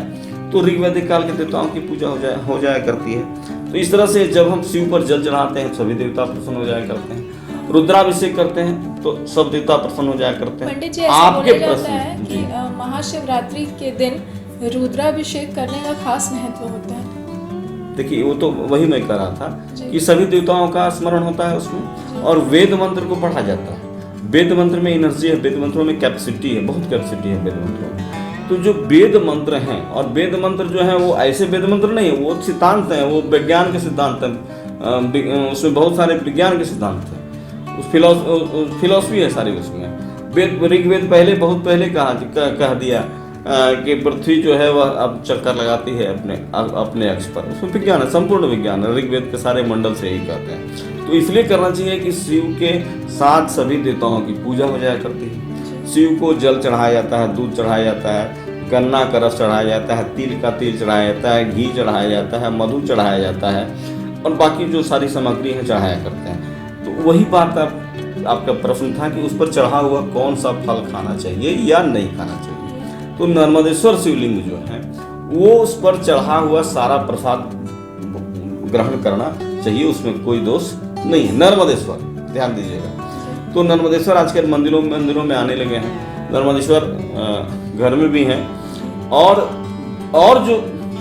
तो ऋग्वैदिक काल के देवताओं की पूजा हो जाया करती है। तो इस तरह से जब हम शिव पर जल चढ़ाते हैं सभी देवता प्रसन्न हो जाया करते हैं। रुद्राभिषेक करते हैं तो सब देवता प्रसन्न हो जाया करते हैं। पंडित जी, ऐसा बोला जाता है कि महाशिवरात्रि के दिन रुद्राभिषेक करने का खास महत्व होता है। देखिए, वो तो वही मैं कह रहा था कि सभी देवताओं का स्मरण होता है उसमें, और वेद मंत्र को पढ़ा जाता है। वेद मंत्र में एनर्जी है, वेद मंत्रों में कैपेसिटी है, बहुत कैपेसिटी है वेद मंत्रों में। तो जो वेद मंत्र हैं, और वेद मंत्र जो है वो ऐसे वेद मंत्र नहीं है, वो सिद्धांत हैं, वो विज्ञान के सिद्धांत हैं, उसमें बहुत सारे विज्ञान के सिद्धांत हैं, फिलॉसफी है सारी उसमें। ऋग्वेद बहुत पहले कह दिया कि पृथ्वी जो है वह अब चक्कर लगाती है अपने अक्ष पर। उसमें विज्ञान है, संपूर्ण विज्ञान है, ऋग्वेद के सारे मंडल से यही कहते हैं। तो इसलिए करना चाहिए कि शिव के साथ सभी देवताओं की पूजा हो जाया करती है। शिव को जल चढ़ाया जाता है, दूध चढ़ाया जाता है, गन्ना का रस चढ़ाया जाता है, तिल का तेल चढ़ाया जाता है, घी चढ़ाया जाता है, मधु चढ़ाया जाता है, और बाकी जो सारी सामग्री है चढ़ाया करते हैं। तो वही बात आपका प्रश्न था कि उस पर चढ़ा हुआ कौन सा फल खाना चाहिए या नहीं खाना चाहिए। तो नर्मदेश्वर शिवलिंग जो है वो उस पर चढ़ा हुआ सारा प्रसाद ग्रहण करना चाहिए, उसमें कोई दोष नहीं है। नर्मदेश्वर, ध्यान दीजिएगा। तो नर्मदेश्वर आजकल मंदिरों में आने लगे हैं। नर्मदेश्वर घर में भी हैं, और जो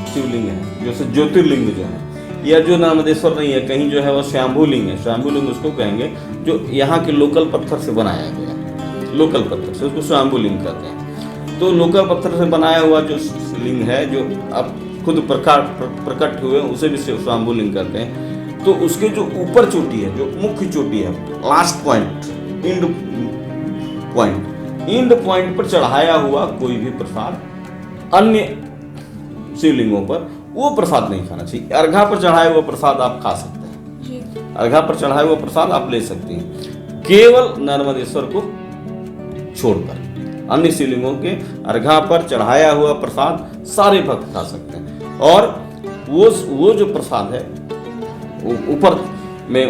शिवलिंग है, जैसे ज्योतिर्लिंग जो है, या जो नर्मदेश्वर नहीं है, कहीं जो है वो स्वयंभू लिंग है, स्वयंभू लिंग उसको कहेंगे, जो यहाँ के लोकल पत्थर से बनाया गया, लोकल पत्थर से, उसको स्वयंभू लिंग कहते हैं। तो लोकल पत्थर से बनाया हुआ जो लिंग है, जो अब खुद प्रकट हुए, उसे भी स्वयंभू लिंग कहते हैं। तो उसके जो ऊपर चोटी है, जो मुख्य चोटी है, लास्ट पॉइंट, इंड पॉइंट पर चढ़ाया हुआ कोई भी प्रसाद अन्य शिवलिंगों पर वो प्रसाद नहीं खाना चाहिए। अर्घा पर चढ़ाया हुआ प्रसाद आप खा सकते हैं, अर्घा पर चढ़ाया हुआ प्रसाद आप ले सकते हैं, केवल नर्मदेश्वर को छोड़कर अन्य शिवलिंगों के अर्घा पर चढ़ाया हुआ प्रसाद सारे भक्त खा सकते हैं। और वो जो प्रसाद है ऊपर में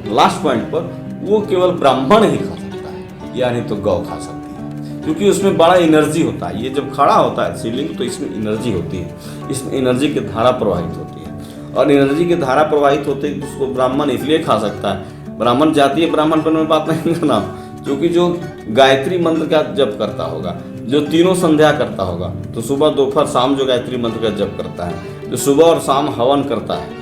लास्ट पॉइंट पर, वो केवल ब्राह्मण ही खा सकता है, यानी तो गौ खा सकती है, क्योंकि उसमें बड़ा एनर्जी होता है। ये जब खड़ा होता है शिवलिंग तो इसमें एनर्जी होती है, इसमें एनर्जी की धारा प्रवाहित होती है, और एनर्जी की धारा प्रवाहित होते ही उसको ब्राह्मण इसलिए खा सकता है। ब्राह्मण जातीय ब्राह्मणपन में बात नहीं करना, क्योंकि जो गायत्री मंत्र का जप करता होगा, जो तीनों संध्या करता होगा, तो सुबह दोपहर शाम जो गायत्री मंत्र का जप करता है, जो सुबह और शाम हवन करता है,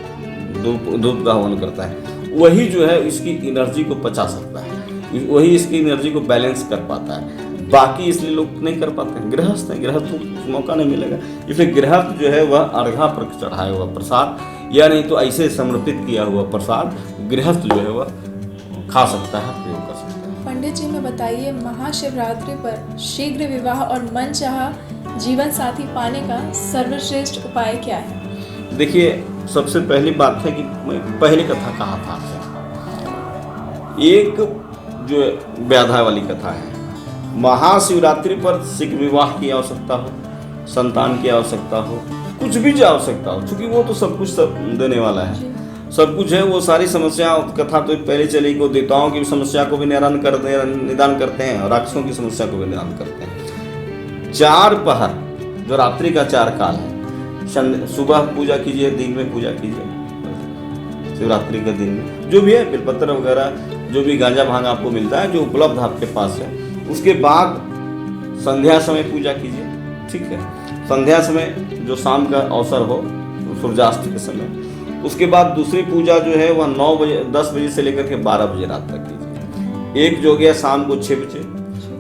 धूप का हवन करता है, वही जो है इसकी एनर्जी को पचा सकता है, वही इसकी एनर्जी को बैलेंस कर पाता है। बाकी इसलिए लोग नहीं कर पाते हैं, गृहस्थ हैं, गृहस्थ को मौका नहीं मिलेगा। इसलिए गृहस्थ जो है वह अर्घा पर चढ़ाया हुआ प्रसाद, या नहीं तो ऐसे समर्पित किया हुआ प्रसाद गृहस्थ जो है वह खा सकता है, प्रयोग कर सकता है। पंडित जी में बताइए, महाशिवरात्रि पर शीघ्र विवाह और मनचाहा जीवन साथी पाने का सर्वश्रेष्ठ उपाय क्या है? देखिए, सबसे पहली बात है कि मैं पहली कथा कहा था, एक जो व्याधा वाली कथा है। महाशिवरात्रि पर शीघ्र विवाह की आवश्यकता हो, संतान की आवश्यकता हो, कुछ भी जो आवश्यकता हो, क्योंकि वो तो सब कुछ देने वाला है, सब कुछ है। वो सारी समस्या, कथा तो पहले चली को देवताओं की समस्या को भी निदान करते हैं, और राक्षसों की समस्या को भी निदान करते हैं। 4 पहर जो रात्रि का 4 काल है, सुबह पूजा कीजिए, दिन में पूजा कीजिए, शिवरात्रि के दिन में जो भी है बेलपत्र वगैरह, जो भी गांजा भांग आपको मिलता है, जो उपलब्ध आपके पास है, उसके बाद संध्या समय पूजा कीजिए। ठीक है, संध्या समय जो शाम का अवसर हो, सूर्यास्त के समय, उसके बाद दूसरी पूजा जो है वह 9 बजे 10 बजे से लेकर के 12 बजे रात तक कीजिए। एक जो हो गया शाम को 6 बजे,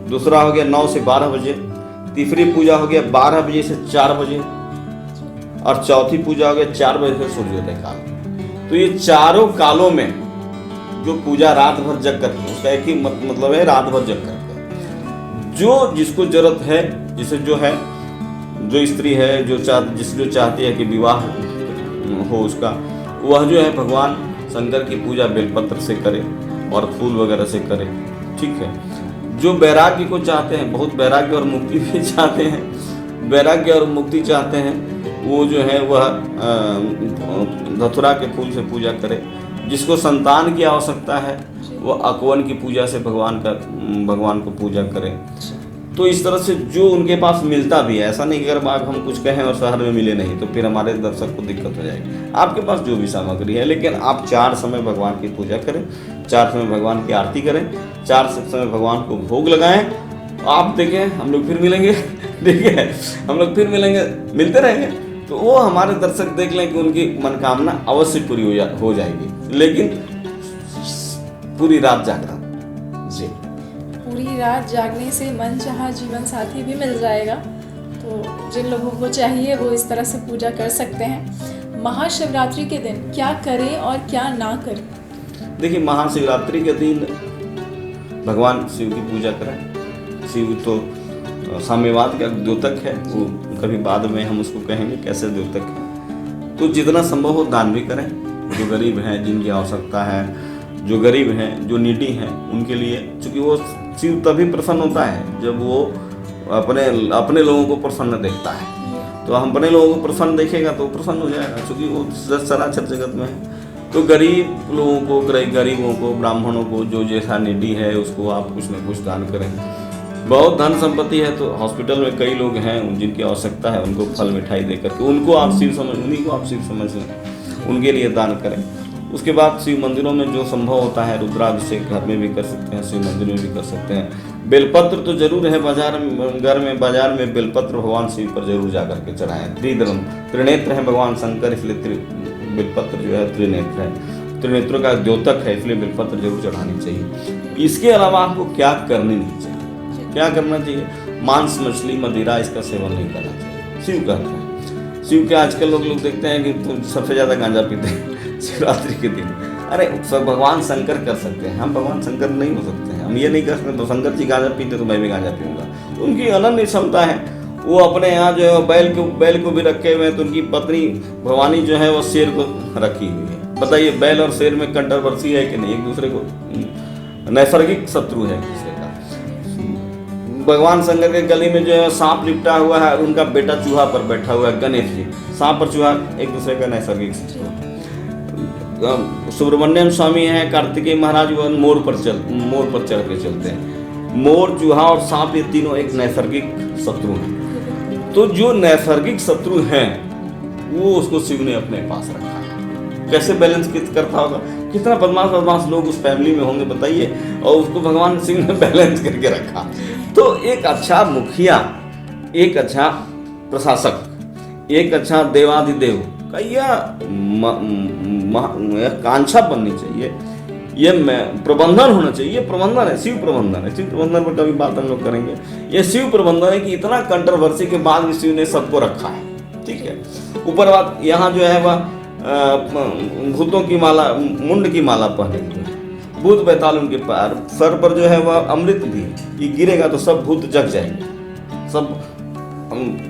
दूसरा हो गया 9 से 12 बजे, तीसरी पूजा हो गया 12 बजे से 4 बजे, और चौथी पूजा हो गया 4 बजे से सूर्योदय काल। तो ये चारों कालों में जो पूजा रात भर जग करके, उसका एक ही मतलब है रात भर जग करके, जो जिसको जरूरत है, जिसे जो है, जो स्त्री है जो चाहती है कि विवाह हो उसका, वह जो है भगवान शंकर की पूजा बेलपत्र से करे और फूल वगैरह से करे। ठीक है, जो वैराग्य को चाहते हैं, बहुत वैराग्य और मुक्ति भी चाहते हैं, वैराग्य और मुक्ति चाहते हैं, वो जो है वह धतुरा के फूल से पूजा करे। जिसको संतान की आवश्यकता है वो अकवन की पूजा से भगवान को पूजा करे। तो इस तरह से जो उनके पास मिलता भी है, ऐसा नहीं कि अगर हम कुछ कहें और शहर में मिले नहीं तो फिर हमारे दर्शक को दिक्कत हो जाएगी। आपके पास जो भी सामग्री है, लेकिन आप 4 समय भगवान की पूजा करें, 4 समय भगवान की आरती करें, 4 समय भगवान को भोग लगाएं। आप देखें, हम लोग फिर मिलेंगे, ठीक है, हम लोग फिर मिलेंगे, मिलते रहेंगे, तो वो हमारे दर्शक देख लें कि उनकी मनोकामना अवश्य पूरी हो जाएगी, लेकिन पूरी रात जागना जी। पूरी रात जागने से मनचाहा जीवन साथी भी मिल जाएगा। तो जिन लोगों को चाहिए वो इस तरह से पूजा कर सकते हैं। महाशिवरात्रि के दिन क्या करें और क्या ना करें? देखिए, महाशिवरात्रि के दिन भगवान शिव की पूजा करें। शिव तो साम्यवाद का द्योतक है, वो कभी बाद में हम उसको कहेंगे कैसे द्योतक है। तो जितना संभव हो दान भी करें, जो गरीब हैं, जिनकी आवश्यकता है, जो गरीब हैं, जो नीडी हैं, उनके लिए, क्योंकि वो शिव तभी प्रसन्न होता है जब वो अपने लोगों को प्रसन्न देखता है। तो हम अपने लोगों को प्रसन्न देखेगा तो प्रसन्न हो जाएगा, क्योंकि वो चराचर जगत में है। तो गरीब लोगों को, गरीबों को, ब्राह्मणों को, जो जैसा नीडी है उसको आप कुछ न कुछ दान करें। बहुत धन संपत्ति है तो हॉस्पिटल में कई लोग हैं जिनकी आवश्यकता है, उनको फल मिठाई दे करके उन्हीं को आप शिव समझ लें, उनके लिए दान करें। उसके बाद शिव मंदिरों में जो संभव होता है, रुद्राभिषेक घर में भी कर सकते हैं, शिव मंदिर में भी कर सकते हैं। बेलपत्र तो जरूर है, बाजार में बेलपत्र भगवान शिव पर जरूर जा करके चढ़ाएं। त्रिनेत्र है भगवान शंकर, इसलिए बेलपत्र जो है त्रिनेत्र है, त्रिनेत्रों का द्योतक है, इसलिए बेलपत्र जरूर चढ़ानी चाहिए। इसके अलावा आपको क्या करनी नहीं चाहिए, क्या करना चाहिए? मांस मछली मदिरा इसका सेवन नहीं करना चाहिए। शिव कहते हैं, शिव के आजकल लोग देखते हैं कि तो सबसे ज़्यादा गांजा पीते हैं शिवरात्रि के दिन। अरे सब भगवान शंकर कर सकते हैं, हम भगवान शंकर नहीं हो सकते हैं। हम ये नहीं कर सकते तो शंकर जी गांजा पीते तो मैं भी गांजा पीऊँगा। उनकी अनन्य क्षमता है, वो अपने यहाँ जो है बैल को भी रखे हुए हैं, तो उनकी पत्नी भवानी जो है वो शेर को रखी हुई है। बताइए बैल और शेर में कंट्रोवर्सी है कि नहीं? एक दूसरे को नैसर्गिक शत्रु है एक दूसरे का। भगवान शंकर के गले में जो है सांप लिपटा हुआ है और उनका बेटा चूहा पर बैठा हुआ है, गणेश जी। सांप और चूहा एक दूसरे का नैसर्गिक शत्रु है। सुब्रमण्यम स्वामी है, कार्तिकेय महाराज वो मोर पर चढ़ के चलते हैं। मोर, चूहा और सांप ये तीनों एक नैसर्गिक शत्रु हैं। तो जो नैसर्गिक शत्रु हैं वो उसको शिव ने अपने पास रखा है। कैसे बैलेंस करता होगा? कितना बदमाश लोग उस फैमिली में होंगे बताइए, और उसको भगवान शिव ने बैलेंस करके रखा। तो एक अच्छा मुखिया, एक अच्छा प्रशासक, एक अच्छा देवाधिदेव का यह कांक्षा बननी चाहिए, ये प्रबंधन होना चाहिए। ये प्रबंधन है, शिव प्रबंधन है। शिव प्रबंधन पर कभी बात हम लोग करेंगे। ये शिव प्रबंधन है कि इतना कंट्रोवर्सी के बाद भी शिव ने सबको रखा है, ठीक है। ऊपर बात यहाँ जो है वह भूतों की माला, मुंड की माला पहने हुए है, भूत बैताल उनके पैर, सर पर जो है वह अमृत भी है। ये गिरेगा तो सब भूत जग जाएंगे, सब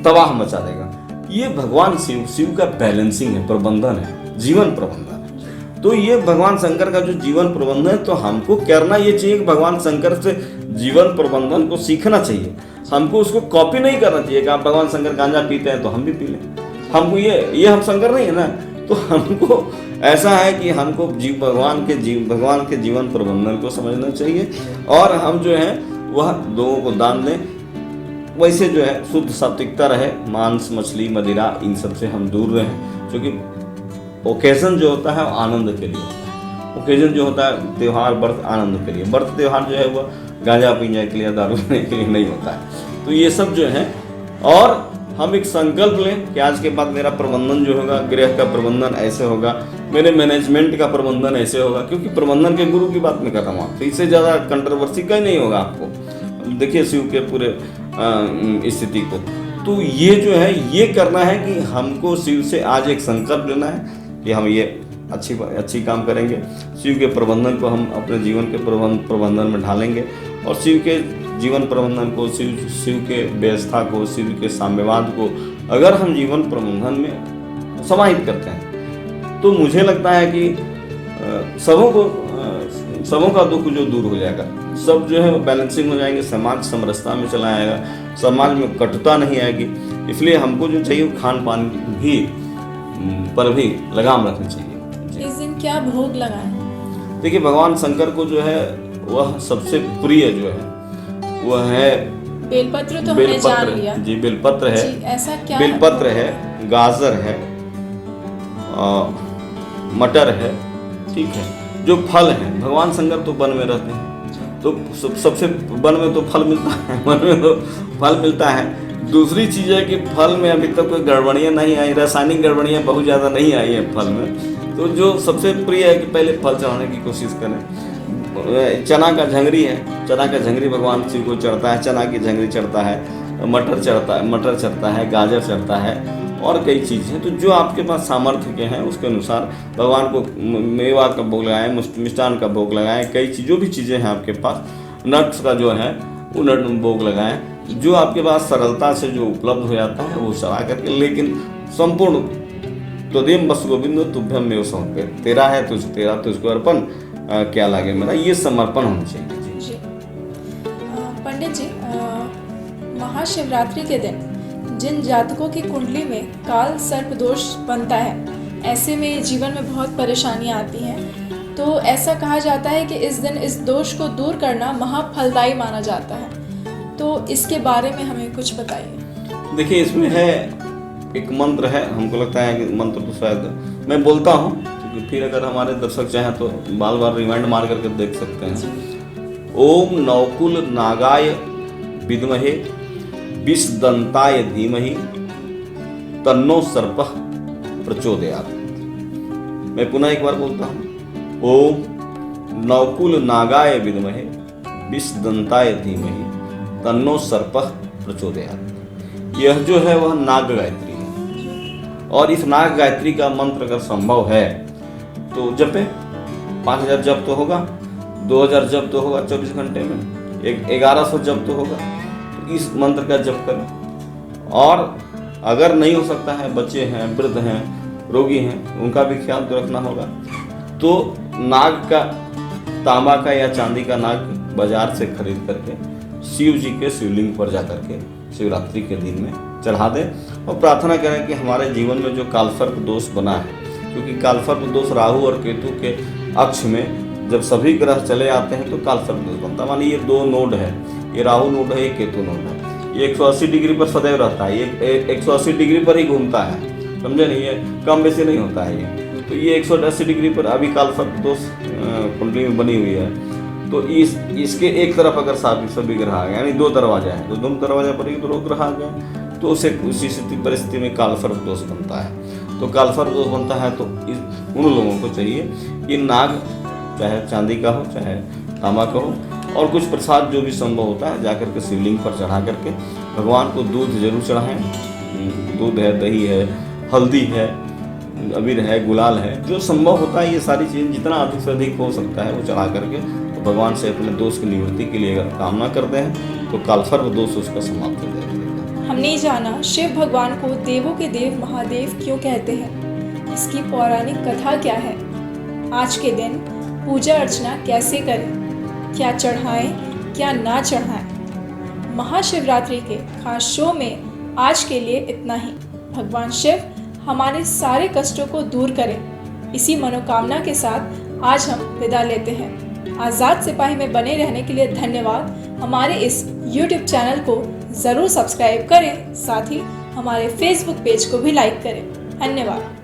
तबाह मचा देगा। ये भगवान शिव का बैलेंसिंग है, प्रबंधन है, जीवन प्रबंधन है। तो ये भगवान शंकर का जो जीवन प्रबंधन है, तो हमको करना ये चाहिए कि भगवान शंकर से जीवन प्रबंधन को सीखना चाहिए। हमको उसको कॉपी नहीं करना चाहिए कि आप भगवान शंकर गांजा पीते हैं तो हम भी पी लें। हमको ये हम शंकर नहीं है ना, तो हमको ऐसा है कि हमको भगवान के जीवन प्रबंधन को समझना चाहिए, और हम जो है वह लोगों को दान दें। वैसे जो है शुद्ध सात्विकता रहे, मांस मछली मदिरा इन सब से हम दूर रहें, क्योंकि ओकेजन जो होता है वो आनंद के लिए होता है। ओकेजन जो होता है त्यौहार, व्रत आनंद के लिए, व्रत त्यौहार जो है वह गांजा पीने के लिए, दारू पीने के लिए नहीं होता है। तो ये सब जो है, और हम एक संकल्प लें कि आज के बाद मेरा प्रबंधन जो होगा, गृह का प्रबंधन ऐसे होगा, मेरे मैनेजमेंट का प्रबंधन ऐसे होगा, क्योंकि प्रबंधन के गुरु की बात मैं कर रहा हूँ। तो इससे ज़्यादा कंट्रोवर्सी का ही नहीं होगा आपको। देखिए शिव के पूरे स्थिति को, तो ये जो है ये करना है कि हमको शिव से आज एक संकल्प लेना है कि हम ये अच्छी काम करेंगे। शिव के प्रबंधन को हम अपने जीवन के प्रबंधन में ढालेंगे, और शिव के जीवन प्रबंधन को, शिव के व्यवस्था को, शिव के साम्यवाद को अगर हम जीवन प्रबंधन में समाहित करते हैं, तो मुझे लगता है कि सबों का दुख जो दूर हो जाएगा, सब जो है बैलेंसिंग हो जाएंगे, समाज समरसता में चला आएगा, समाज में कटुता नहीं आएगी। इसलिए हमको जो चाहिए खान पान भी पर भी लगाम रखनी चाहिए। इस दिन क्या भोग लगाएं? देखिए भगवान शंकर को जो है वह सबसे प्रिय जो है वह है बेलपत्र। तो हमने जान लिया जी, बेलपत्र है। ऐसा क्या? बेलपत्र है, गाजर है, मटर है, ठीक है। जो फल है, भगवान शंकर तो वन में रहते हैं, तो सबसे वन में तो फल मिलता है, वन में तो फल मिलता है। दूसरी चीज़ है कि फल में अभी तक कोई गड़बड़ियाँ नहीं आई, रासायनिक गड़बड़ियाँ बहुत ज़्यादा नहीं आई है फल में। तो जो सबसे प्रिय है कि पहले फल चढ़ाने की कोशिश करें। चना का झंगरी है, चना का झंगरी भगवान शिव को चढ़ता है, चना की झंगरी चढ़ता है, मटर चढ़ता है, गाजर चढ़ता है, और कई चीज़ें हैं। तो जो आपके पास सामर्थ्य के हैं उसके अनुसार भगवान को मेवा का भोग लगाएं, मिष्टान का भोग लगाएं, कई जो भी चीज़ें हैं आपके पास, नट्स का जो है वो नट भोग लगाएं, जो आपके पास सरलता से जो उपलब्ध हो जाता है वो चढ़ा करके। लेकिन संपूर्ण त्वदेम बस गोविंदो तुभ्यम में समर्पित, तेरा है तुझ तेरा तुझको अर्पण, क्या लागे मेरा, ये समर्पण होना चाहिए। जी पंडित जी, महाशिवरात्रि के दिन जिन जातकों की कुंडली में काल सर्प दोष बनता है, ऐसे में जीवन में बहुत परेशानियां आती हैं, तो ऐसा कहा जाता है कि इस दिन इस दोष को दूर करना महाफलदायी माना जाता है। तो इसके बारे में हमें कुछ बताइए। देखिए इसमें है एक मंत्र है, हमको लगता है कि मंत्र तो शायद मैं बोलता हूँ, क्योंकि फिर अगर हमारे दर्शक चाहें तो बार बार रिमाइंड मार करके देख सकते हैं। ओम नौकुल नागाय विद्महे विषदंताय धीमहि तन्नो सर्पः प्रचोदयात्। मैं पुनः एक बार बोलता हूँ, ओम नवकुल नागाय विद्महे विषदंताय धीमहि तन्नो सर्पः प्रचोदयात्। यह जो है वह नाग गायत्री है, और इस नाग गायत्री का मंत्र अगर संभव है तो जपे। 5000 जप तो होगा, 2000 जप तो होगा 24 घंटे में, 1100 जप तो होगा। तो इस मंत्र का जप करें। और अगर नहीं हो सकता है, बच्चे हैं, वृद्ध हैं, रोगी हैं, उनका भी ख्याल तो रखना होगा। तो नाग का, तांबा का या चांदी का नाग बाजार से खरीद करके शिव जी के शिवलिंग पर जा करके शिवरात्रि के दिन में चढ़ा दें और प्रार्थना करें कि हमारे जीवन में जो कालसर्प दोष बना है, क्योंकि कालसर्प दोष राहु और केतु के अक्ष में जब सभी ग्रह चले आते हैं तो कालसर्प दोष बनता है। मानिए ये 2 नोड है, ये राहु नोड है, ये केतु नोड है। ये 180 डिग्री पर सदैव रहता है, ये 180 डिग्री पर ही घूमता है, समझे नहीं, ये कम बेसी नहीं होता है ये। तो ये 180 डिग्री पर अभी कालसर्प दोष कुंडली में बनी हुई है। तो इसके एक तरफ अगर सभी ग्रह आ गए, यानी 2 दरवाजा है, तो दोनों दरवाजा पर ही 2 ग्रह आ गए, तो उसे उसी परिस्थिति में कालसर्प दोष बनता है। तो कालसर्प दोष बनता है तो उन लोगों को चाहिए कि नाग, चाहे चांदी का हो चाहे तांबा का हो, और कुछ प्रसाद जो भी संभव होता है जाकर के शिवलिंग पर चढ़ा करके भगवान को दूध जरूर चढ़ाएं। दूध है, दही है, हल्दी है, अबीर है, गुलाल है, जो संभव होता है ये सारी चीज़ जितना अधिक से अधिक हो सकता है वो चढ़ा करके तो भगवान से अपने दोष की निवृत्ति के लिए अगर कामना करते हैं तो कालसर्प दोष उसका समाप्त हो जाएगा। हमने जाना शिव भगवान को देवों के देव महादेव क्यों कहते हैं, इसकी पौराणिक कथा क्या है, आज के दिन पूजा अर्चना कैसे करें, क्या चढ़ाएं क्या ना चढ़ाएं। महाशिवरात्रि के खास शो में आज के लिए इतना ही। भगवान शिव हमारे सारे कष्टों को दूर करें, इसी मनोकामना के साथ आज हम विदा लेते हैं। आज़ाद सिपाही में बने रहने के लिए धन्यवाद। हमारे इस YouTube चैनल को ज़रूर सब्सक्राइब करें, साथ ही हमारे Facebook पेज को भी लाइक करें। धन्यवाद।